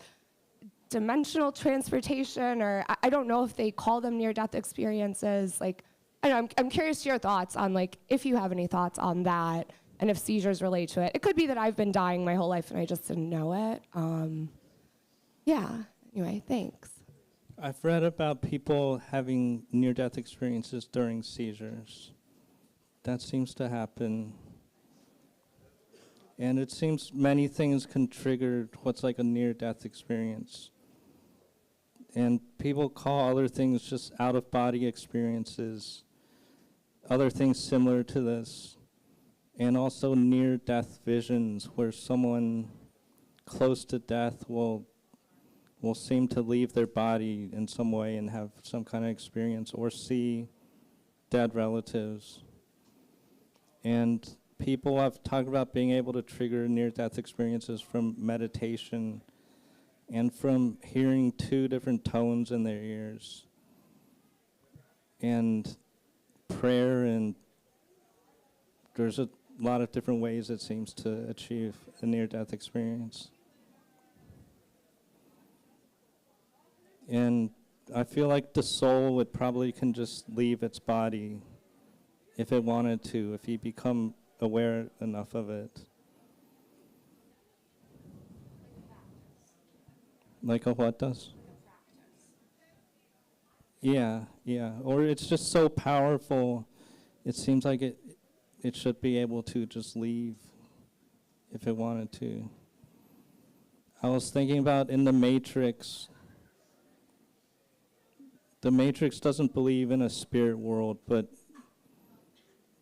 Speaker 4: dimensional transportation, or I don't know if they call them near-death experiences. Like, I don't know, I'm curious to your thoughts on like, if you have any thoughts on that, and if seizures relate to it. It could be that I've been dying my whole life and I just didn't know it. Yeah, anyway, thanks.
Speaker 3: I've read about people having near-death experiences during seizures. That seems to happen. And it seems many things can trigger what's like a near-death experience. And people call other things just out-of-body experiences, other things similar to this, and also near-death visions where someone close to death will seem to leave their body in some way and have some kind of experience or see dead relatives. And people have talked about being able to trigger near-death experiences from meditation and from hearing two different tones in their ears. And prayer, and there's a lot of different ways it seems to achieve a near-death experience. And I feel like the soul would probably can just leave its body if it wanted to, if you become aware enough of it. Like a what does? Yeah. Or it's just so powerful, it seems like it should be able to just leave if it wanted to. I was thinking about in the Matrix doesn't believe in a spirit world, but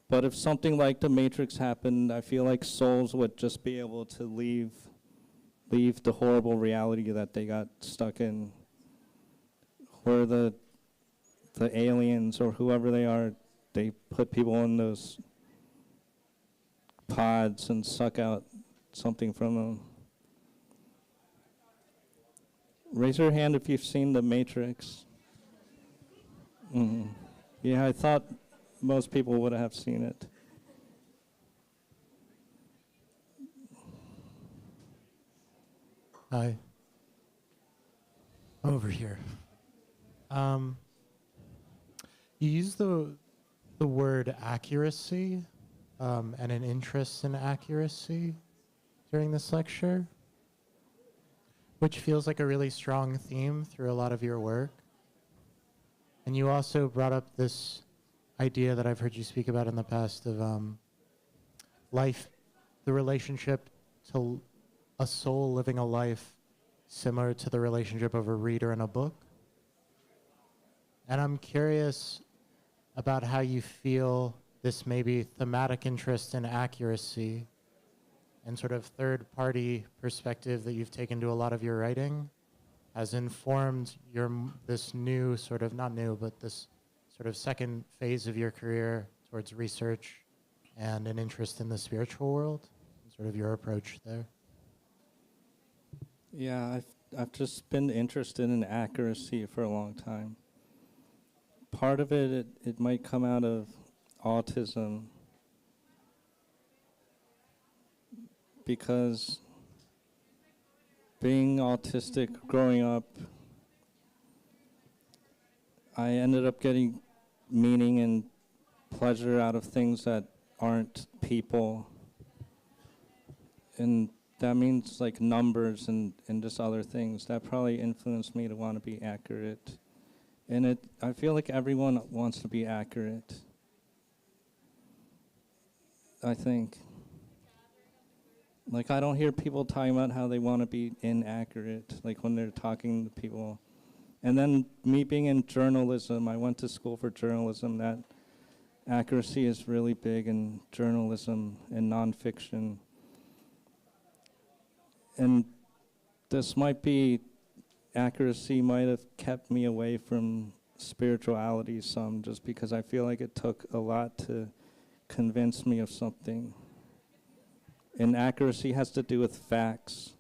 Speaker 3: if something like the Matrix happened, I feel like souls would just be able to leave the horrible reality that they got stuck in, where the aliens or whoever they are, they put people in those pods and suck out something from them. Raise your hand if you've seen the Matrix. Mm-hmm. Yeah, I thought most people would have seen it.
Speaker 5: Hi. Over here. You use the word accuracy and an interest in accuracy during this lecture, which feels like a really strong theme through a lot of your work. And you also brought up this idea that I've heard you speak about in the past of life, the relationship to a soul living a life similar to the relationship of a reader in a book. And I'm curious about how you feel this maybe thematic interest in accuracy and sort of third-party perspective that you've taken to a lot of your writing has informed this new sort of, not new, but this sort of second phase of your career towards research and an interest in the spiritual world, and sort of your approach there.
Speaker 3: Yeah, I've just been interested in accuracy for a long time. Part of it might come out of autism, because being autistic growing up, I ended up getting meaning and pleasure out of things that aren't people. And that means like numbers and just other things. That probably influenced me to want to be accurate. And I feel like everyone wants to be accurate, I think. Like, I don't hear people talking about how they want to be inaccurate, like when they're talking to people. And then me being in journalism, I went to school for journalism, that accuracy is really big in journalism and nonfiction. And accuracy might have kept me away from spirituality some, just because I feel like it took a lot to convince me of something. And accuracy has to do with facts.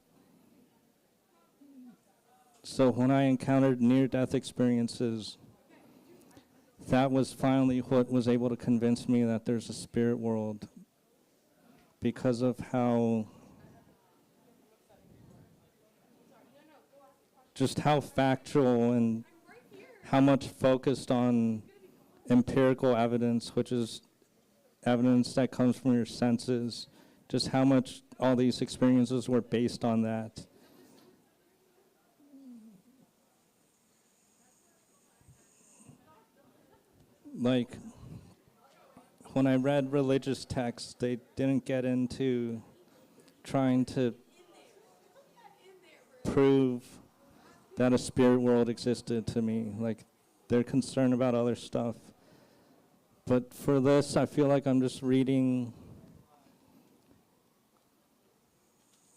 Speaker 3: So when I encountered near-death experiences, that was finally what was able to convince me that there's a spirit world, because of how factual and how much focused on empirical evidence, which is evidence that comes from your senses, just how much all these experiences were based on that. like, when I read religious texts, they didn't get into trying to prove that a spirit world existed to me. Like, they're concerned about other stuff. But for this, I feel like I'm just reading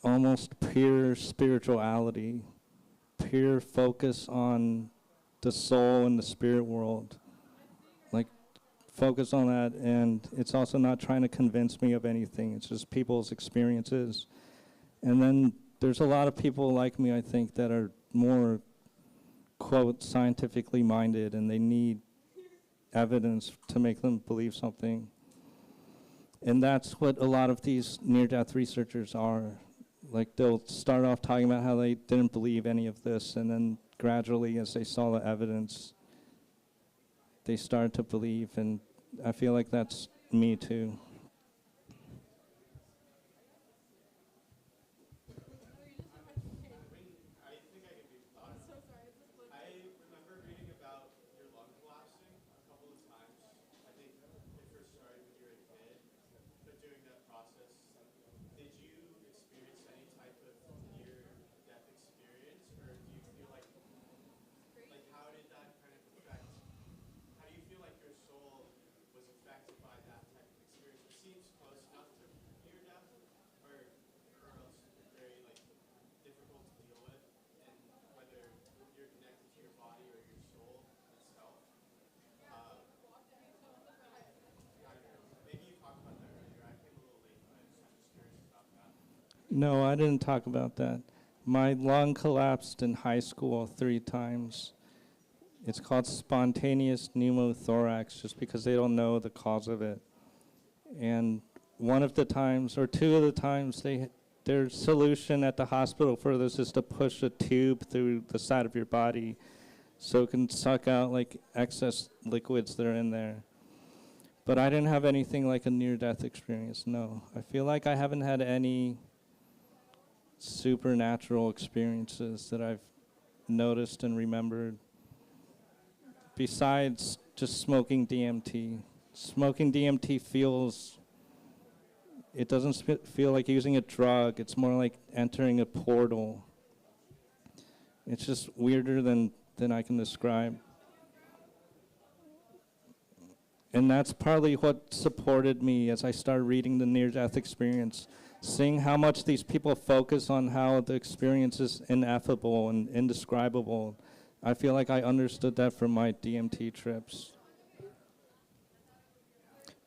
Speaker 3: almost pure spirituality, pure focus on the soul and the spirit world. Like, focus on that, and it's also not trying to convince me of anything. It's just people's experiences. And then there's a lot of people like me, I think, that are more, quote, scientifically minded, and they need evidence to make them believe something. And that's what a lot of these near-death researchers are. Like, they'll start off talking about how they didn't believe any of this, and then gradually, as they saw the evidence, they started to believe, and I feel like that's me too. No, I didn't talk about that. My lung collapsed in high school 3 times. It's called spontaneous pneumothorax, just because they don't know the cause of it. And one of the times, or 2 of the times, their solution at the hospital for this is to push a tube through the side of your body so it can suck out like excess liquids that are in there. But I didn't have anything like a near-death experience, no. I feel like I haven't had any supernatural experiences that I've noticed and remembered besides just smoking DMT. Smoking DMT it doesn't feel like using a drug. It's more like entering a portal. It's just weirder than I can describe. And that's partly what supported me as I started reading the near-death experience, seeing how much these people focus on how the experience is ineffable and indescribable. I feel like I understood that from my DMT trips.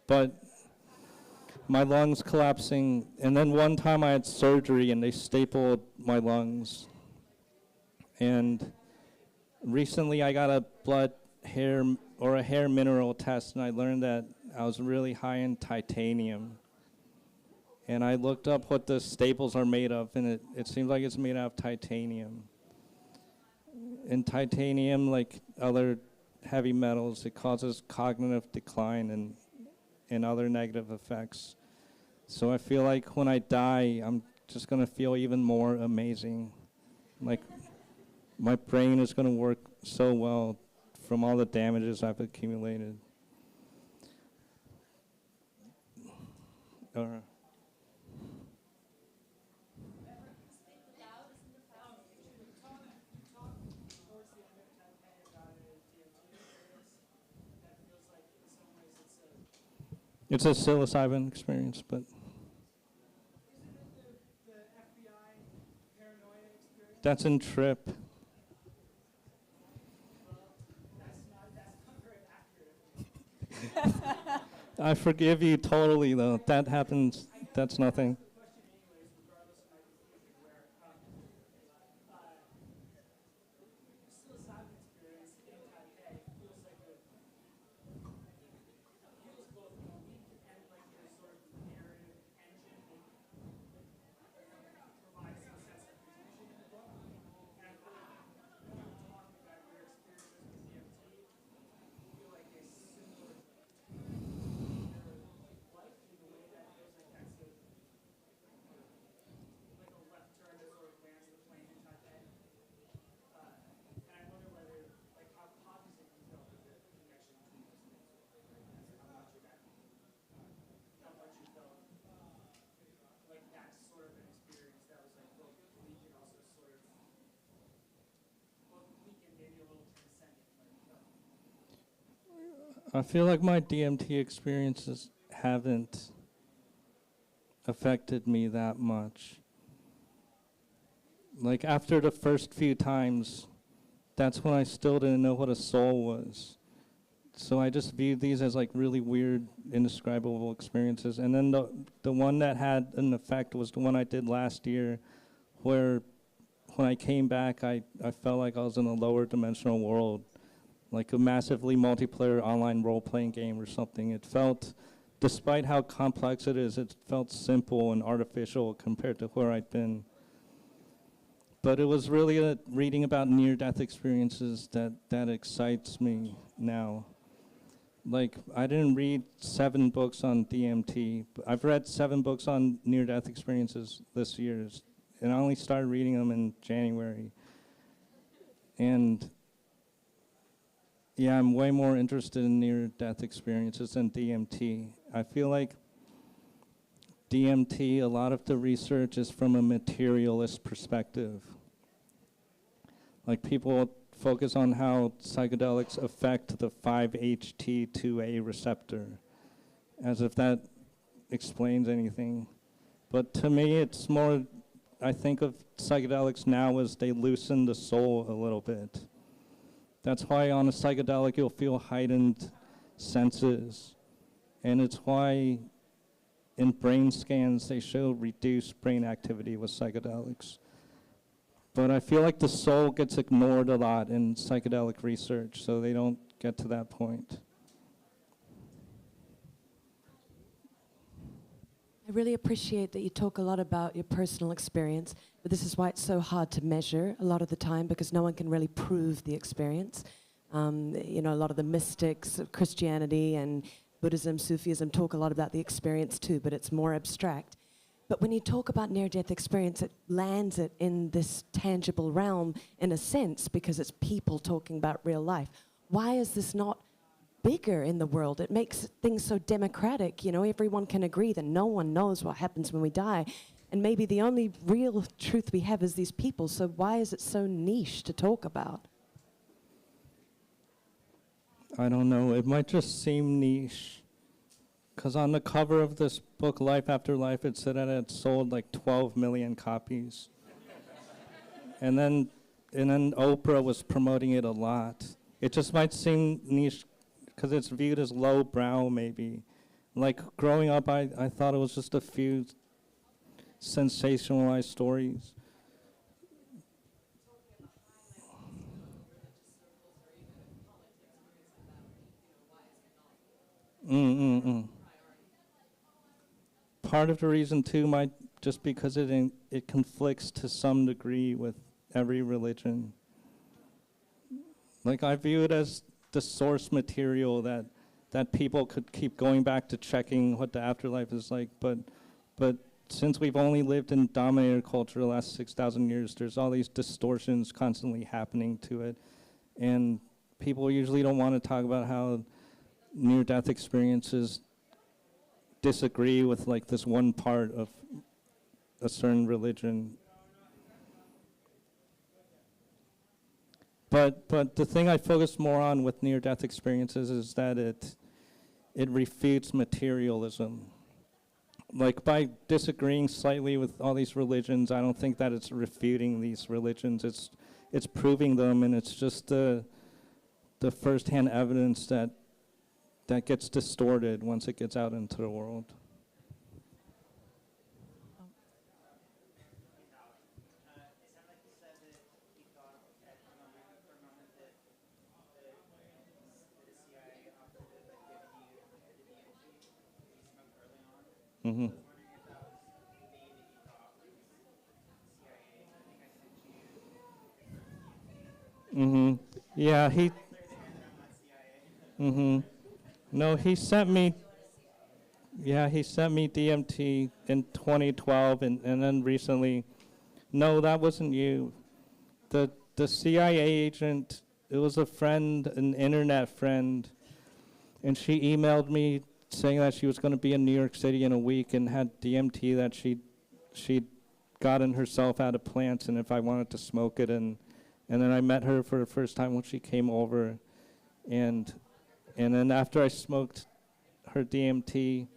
Speaker 3: But my lungs collapsing, and then one time I had surgery and they stapled my lungs. And recently I got a hair mineral test, and I learned that I was really high in titanium. And I looked up what the staples are made of, and it seems like it's made out of titanium. And titanium, like other heavy metals, it causes cognitive decline and other negative effects. So I feel like when I die, I'm just going to feel even more amazing. Like, my brain is going to work so well from all the damages I've accumulated. It's a psilocybin experience, but that's in Trip. I forgive you totally, though. That happens. That's nothing. I feel like my DMT experiences haven't affected me that much. Like after the first few times, that's when I still didn't know what a soul was. So I just viewed these as like really weird, indescribable experiences. And then the one that had an effect was the one I did last year, where when I came back, I felt like I was in a lower dimensional world, like a massively multiplayer online role-playing game or something. It felt, despite how complex it is, it felt simple and artificial compared to where I'd been. But it was really reading about near-death experiences that excites me now. Like, I didn't read 7 books on DMT, but I've read 7 books on near-death experiences this year, and I only started reading them in January. And yeah, I'm way more interested in near-death experiences than DMT. I feel like DMT, a lot of the research is from a materialist perspective. Like people focus on how psychedelics affect the 5-HT2A receptor, as if that explains anything. But to me, it's more, I think of psychedelics now as they loosen the soul a little bit. That's why on a psychedelic you'll feel heightened senses. And it's why in brain scans they show reduced brain activity with psychedelics. But I feel like the soul gets ignored a lot in psychedelic research, so they don't get to that point.
Speaker 6: I really appreciate that you talk a lot about your personal experience, but this is why it's so hard to measure a lot of the time, because no one can really prove the experience. You know, a lot of the mystics of Christianity and Buddhism, Sufism talk a lot about the experience too, but it's more abstract. But when you talk about near-death experience, it lands it in this tangible realm in a sense, because it's people talking about real life. Why is this not bigger in the world? It makes things so democratic. You know, everyone can agree that no one knows what happens when we die. And maybe the only real truth we have is these people. So why is it so niche to talk about?
Speaker 3: I don't know, it might just seem niche. Because on the cover of this book, Life After Life, it said that it sold like 12 million copies. and then Oprah was promoting it a lot. It just might seem niche because it's viewed as lowbrow, maybe. Like growing up, I thought it was just a few sensationalized stories. Part of the reason too might just because it conflicts to some degree with every religion. Like I view it as the source material that people could keep going back to checking what the afterlife is like, but since we've only lived in dominator culture the last 6,000 years, there's all these distortions constantly happening to it, and people usually don't want to talk about how near-death experiences disagree with like this one part of a certain religion. But the thing I focus more on with near-death experiences is that it refutes materialism. Like by disagreeing slightly with all these religions, I don't think that it's refuting these religions. It's proving them, and it's just the first-hand evidence that gets distorted once it gets out into the world. Mm-hmm. Mm-hmm. Yeah, he. Mm-hmm. No, he sent me. Yeah, he sent me DMT in 2012, and then recently. No, that wasn't you. The CIA agent. It was a friend, an internet friend, and she emailed me saying that she was going to be in New York City in a week and had DMT that she'd gotten herself out of plants, and if I wanted to smoke it, and then I met her for the first time when she came over, and And then after I smoked her DMT,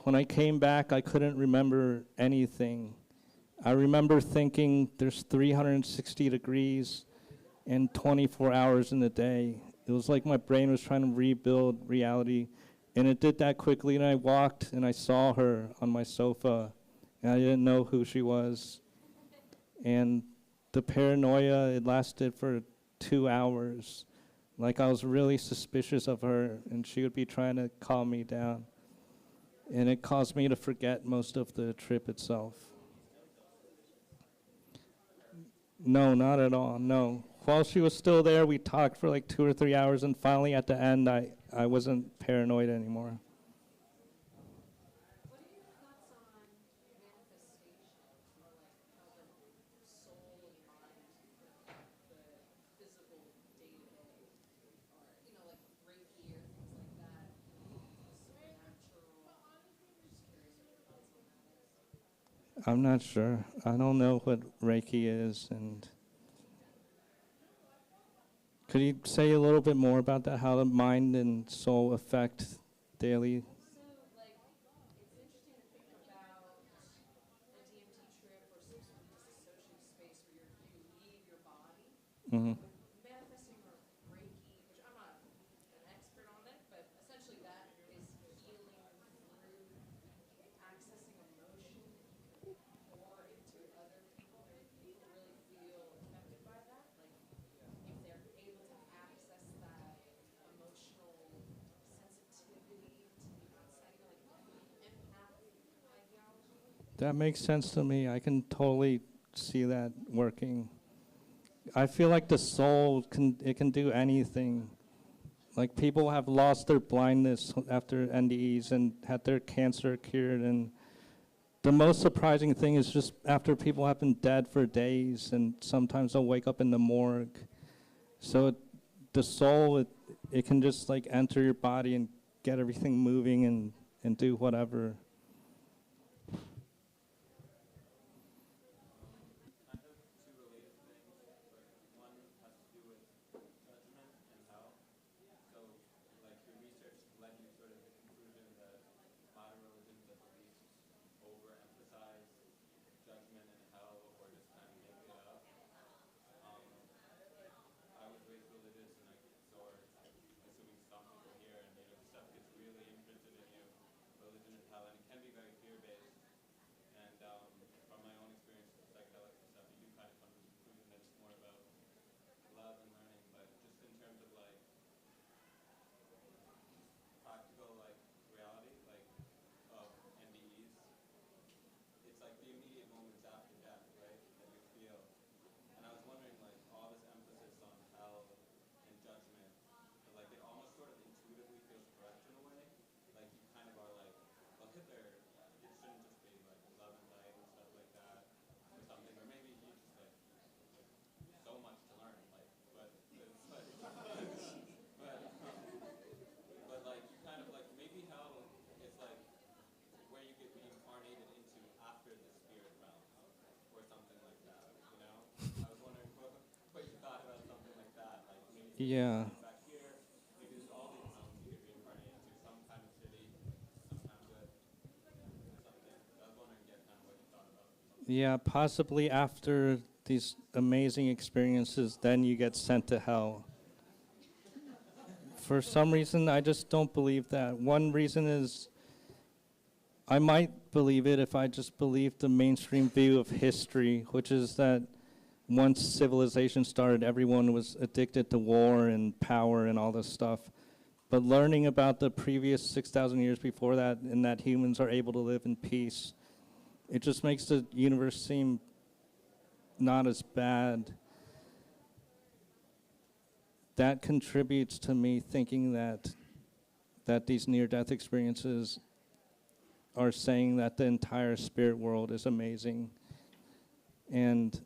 Speaker 3: when I came back, I couldn't remember anything. I remember thinking there's 360 degrees and 24 hours in the day. It was like my brain was trying to rebuild reality, and it did that quickly, and I walked and I saw her on my sofa, and I didn't know who she was. And the paranoia, it lasted for 2 hours. Like I was really suspicious of her, and she would be trying to calm me down. And it caused me to forget most of the trip itself. No, not at all, no. While she was still there, we talked for like 2 or 3 hours, and finally at the end, I wasn't paranoid anymore. I'm not sure. I don't know what Reiki is, and could you say a little bit more about that, how the mind and soul affect daily? Mm-hmm. That makes sense to me. I can totally see that working. I feel like the soul can do anything. Like people have lost their blindness after NDEs and had their cancer cured, and the most surprising thing is just after people have been dead for days, and sometimes they'll wake up in the morgue. So the soul, it can just like enter your body and get everything moving and do whatever. Yeah. Yeah, possibly after these amazing experiences, then you get sent to hell. For some reason, I just don't believe that. One reason is I might believe it if I just believe the mainstream view of history, which is that once civilization started, everyone was addicted to war and power and all this stuff. But learning about the previous 6,000 years before that, and that humans are able to live in peace, it just makes the universe seem not as bad. That contributes to me thinking that these near-death experiences are saying that the entire spirit world is amazing. And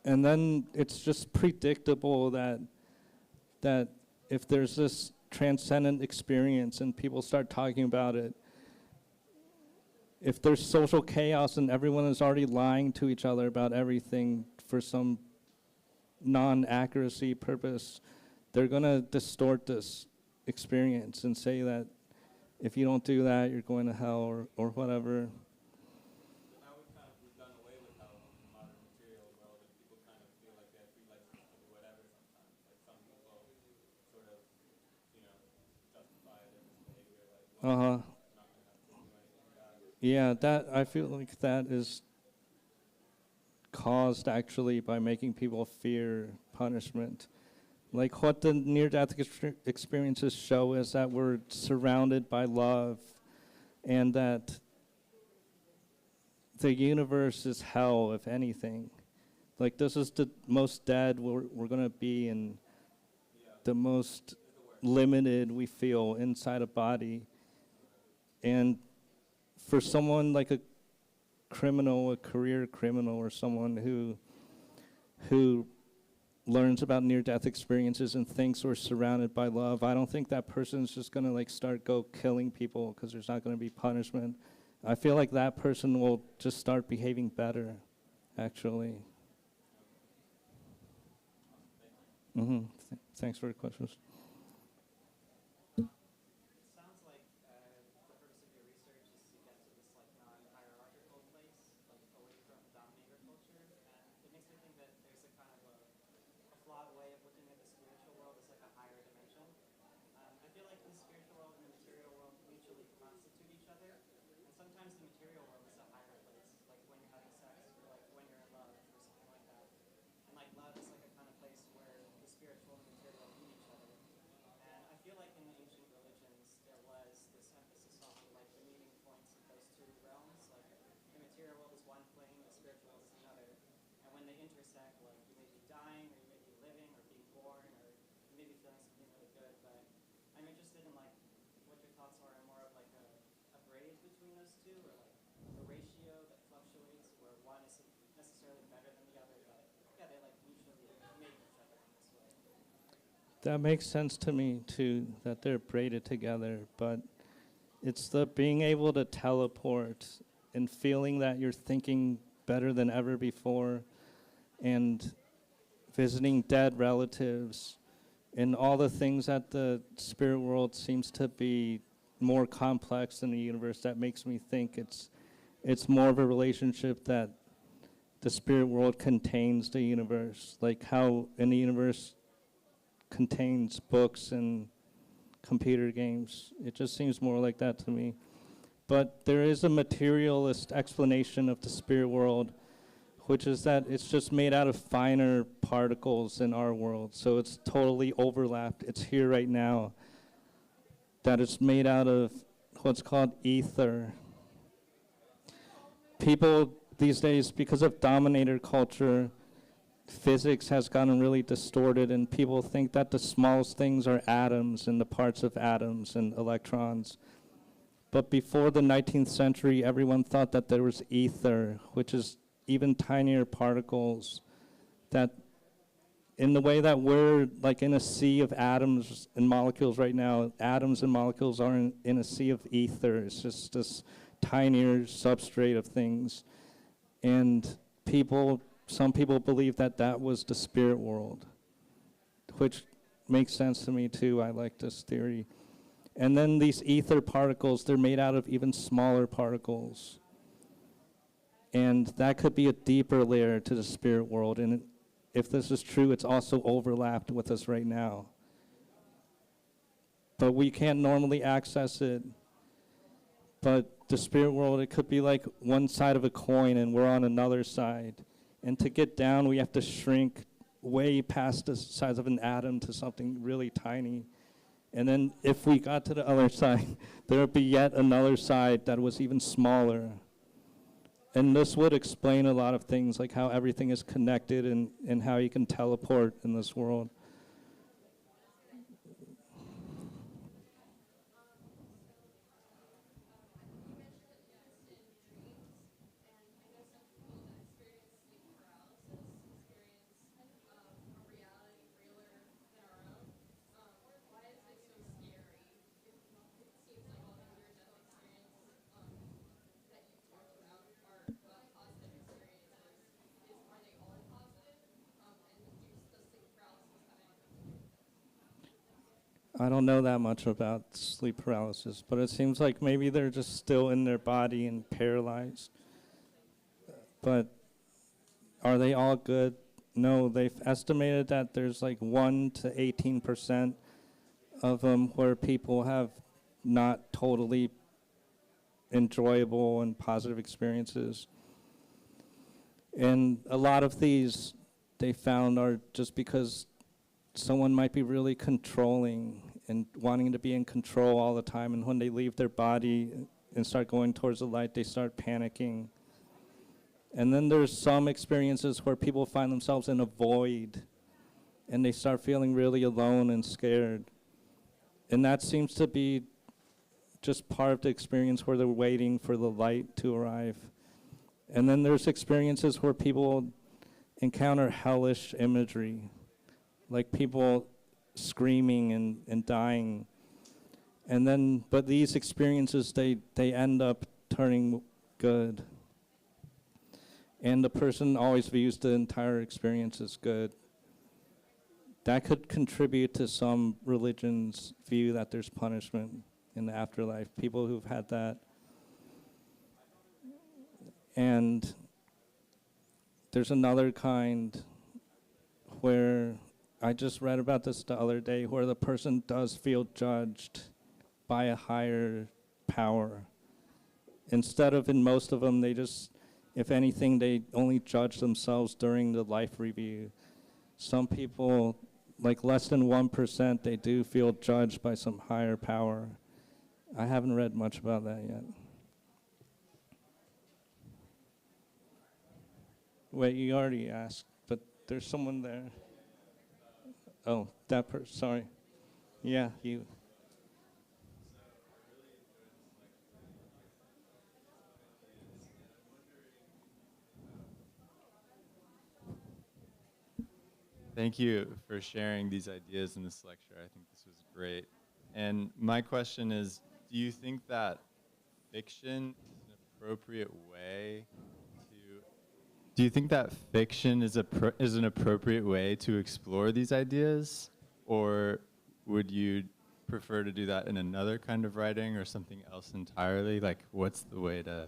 Speaker 3: then it's just predictable that if there's this transcendent experience and people start talking about it, if there's social chaos and everyone is already lying to each other about everything for some non-accuracy purpose, they're gonna distort this experience and say that if you don't do that, you're going to hell or whatever.
Speaker 7: But now we've kind of done away with how in the modern material world, and people kind of feel like they have free license to do whatever sometimes. Like some people sort of, justify their misbehavior, like, well, I'm not going to have to do anything about it.
Speaker 3: Yeah, that I feel like that is caused actually by making people fear punishment. Like what the near-death experiences show is that we're surrounded by love, and that the universe is hell, if anything. Like this is the most dead we're gonna be, and the most limited we feel inside a body. And for someone like a criminal, a career criminal, or someone who learns about near-death experiences and thinks we're surrounded by love, I don't think that person's just gonna like start killing people because there's not gonna be punishment. I feel like that person will just start behaving better, actually. Thanks for the questions.
Speaker 8: Sounds like the purpose of your research is to get to this like non-hierarchical place, like away from dominator culture, and it makes me think that there's a kind of a flawed way of looking at the spiritual world as like a higher dimension. I feel like the spiritual world and the material world mutually constitute each other, and sometimes the material world is a higher place, like when you're having sex or like when you're in love or something like that. And like love is like a kind of place where the spiritual and the material meet each other. And I feel like in the ancient religions there was this emphasis on like the meeting points of those two realms. Like the material world is one plane, the spiritual world is another. And when they intersect, like you may be dying or you may be living or being born or you may be feeling something really good. But I'm interested in like what your thoughts are on more of like a braid between those two, or like a ratio that fluctuates where one isn't necessarily better than the other, but yeah, they like mutually make each other in this way.
Speaker 3: That makes sense to me too, that they're braided together, but it's the being able to teleport and feeling that you're thinking better than ever before, and visiting dead relatives, and all the things that the spirit world seems to be more complex than the universe. That makes me think it's more of a relationship that the spirit world contains the universe, like how in the universe contains books and computer games. It just seems more like that to me. But there is a materialist explanation of the spirit world, which is that it's just made out of finer particles in our world. So it's totally overlapped. It's here right now. That it's made out of what's called ether. People these days, because of dominator culture, physics has gotten really distorted, and people think that the smallest things are atoms and the parts of atoms and electrons. But before the 19th century, everyone thought that there was ether, which is even tinier particles, that in the way that we're like in a sea of atoms and molecules right now, atoms and molecules are in a sea of ether. It's just this tinier substrate of things. And some people believe that that was the spirit world, which makes sense to me too. I like this theory. And then these ether particles, they're made out of even smaller particles. And that could be a deeper layer to the spirit world. And if this is true, it's also overlapped with us right now. But we can't normally access it. But the spirit world, it could be like one side of a coin and we're on another side. And to get down, we have to shrink way past the size of an atom to something really tiny. And then if we got to the other side, there would be yet another side that was even smaller. And this would explain a lot of things, like how everything is connected and how you can teleport in this world. I don't know that much about sleep paralysis, but it seems like maybe they're just still in their body and paralyzed. But are they all good? No, they've estimated that there's like 1 to 18% of them where people have not totally enjoyable and positive experiences. And a lot of these they found are just because someone might be really controlling and wanting to be in control all the time, and when they leave their body and start going towards the light, they start panicking. And then there's some experiences where people find themselves in a void and they start feeling really alone and scared. And that seems to be just part of the experience where they're waiting for the light to arrive. And then there's experiences where people encounter hellish imagery, like people screaming and dying. And then, but these experiences, they end up turning good. And the person always views the entire experience as good. That could contribute to some religions' view that there's punishment in the afterlife, people who've had that. And there's another kind where I just read about this the other day, where the person does feel judged by a higher power. Instead of, in most of them, they just, if anything, they only judge themselves during the life review. Some people, like less than 1%, they do feel judged by some higher power. I haven't read much about that yet. Wait, you already asked, but there's someone there. Oh, that person, sorry. Yeah, you.
Speaker 9: Thank you for sharing these ideas in this lecture. I think this was great. And my question is, do you think that fiction is an appropriate way to... Do you think that fiction is an appropriate way to explore these ideas? Or would you prefer to do that in another kind of writing or something else entirely? Like, what's the way to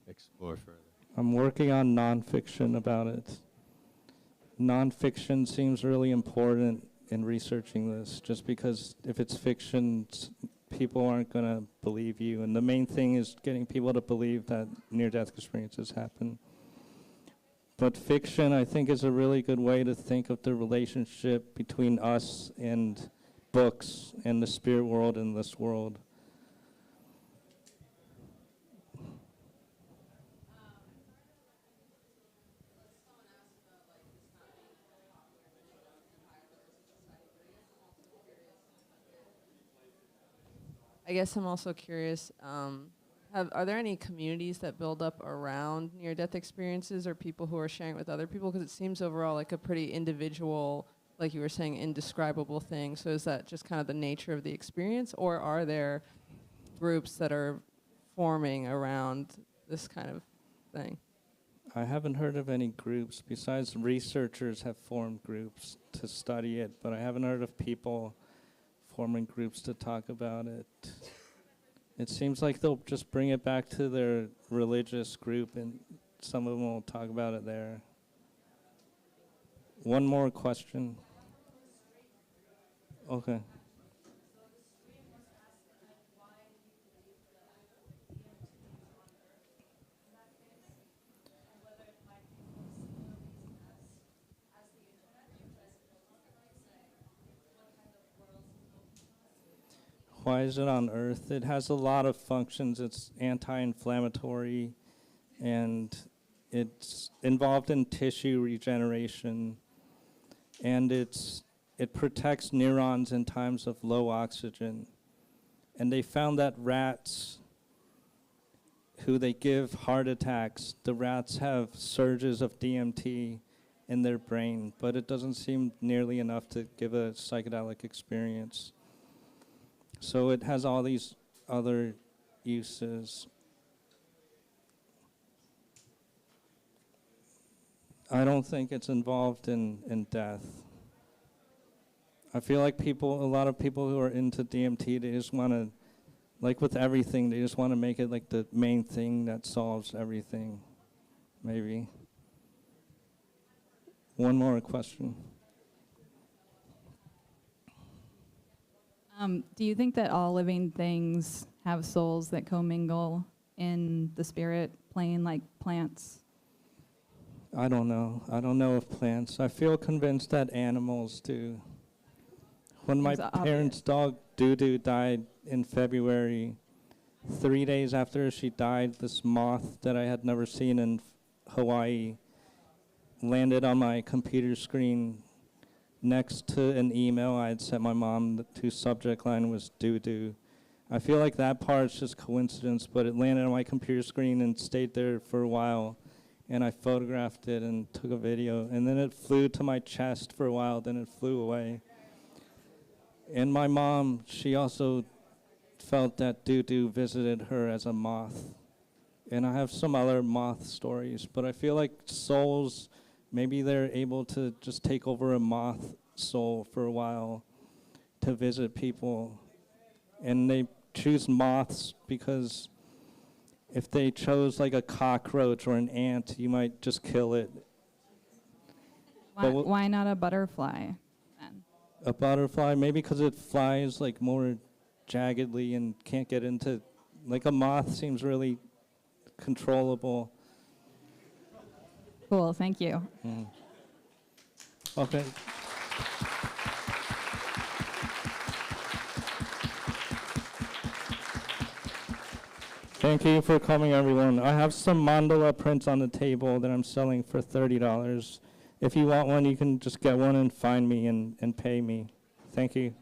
Speaker 9: explore further?
Speaker 3: I'm working on nonfiction about it. Nonfiction seems really important in researching this, just because if it's fiction, people aren't going to believe you. And the main thing is getting people to believe that near-death experiences happen. But fiction, I think, is a really good way to think of the relationship between us and books and the spirit world and this world.
Speaker 10: I guess I'm also curious, are there any communities that build up around near-death experiences or people who are sharing with other people? Because it seems overall like a pretty individual, like you were saying, indescribable thing. So is that just kind of the nature of the experience, or are there groups that are forming around this kind of thing?
Speaker 3: I haven't heard of any groups. Besides, researchers have formed groups to study it, but I haven't heard of people forming groups to talk about it. It seems like they'll just bring it back to their religious group and some of them will talk about it there. One more question. Okay. Why is it on Earth? It has a lot of functions. It's anti-inflammatory, and it's involved in tissue regeneration, and it protects neurons in times of low oxygen. And they found that rats who they give heart attacks, the rats have surges of DMT in their brain, but it doesn't seem nearly enough to give a psychedelic experience. So it has all these other uses. I don't think it's involved in death. I feel like a lot of people who are into DMT, they just want to, like with everything, they just want to make it like the main thing that solves everything, maybe. One more question.
Speaker 11: Do you think that all living things have souls that commingle in the spirit plane like plants?
Speaker 3: I don't know. I don't know if plants. I feel convinced that animals do. When my parents' dog Doo-Doo died in February, 3 days after she died, this moth that I had never seen in Hawaii landed on my computer screen next to an email I had sent my mom, whose subject line was Doo-Doo. I feel like that part's just coincidence, but it landed on my computer screen and stayed there for a while, and I photographed it and took a video, and then it flew to my chest for a while, then it flew away. And my mom, she also felt that Doo-Doo visited her as a moth. And I have some other moth stories, but I feel like souls, maybe they're able to just take over a moth soul for a while to visit people. And they choose moths because if they chose like a cockroach or an ant, you might just kill it.
Speaker 11: Why not a butterfly then?
Speaker 3: A butterfly, maybe because it flies like more jaggedly and can't get into, like a moth seems really controllable.
Speaker 11: Cool, thank you.
Speaker 3: Okay. Thank you for coming, everyone. I have some mandala prints on the table that I'm selling for $30. If you want one, you can just get one and find me and pay me. Thank you.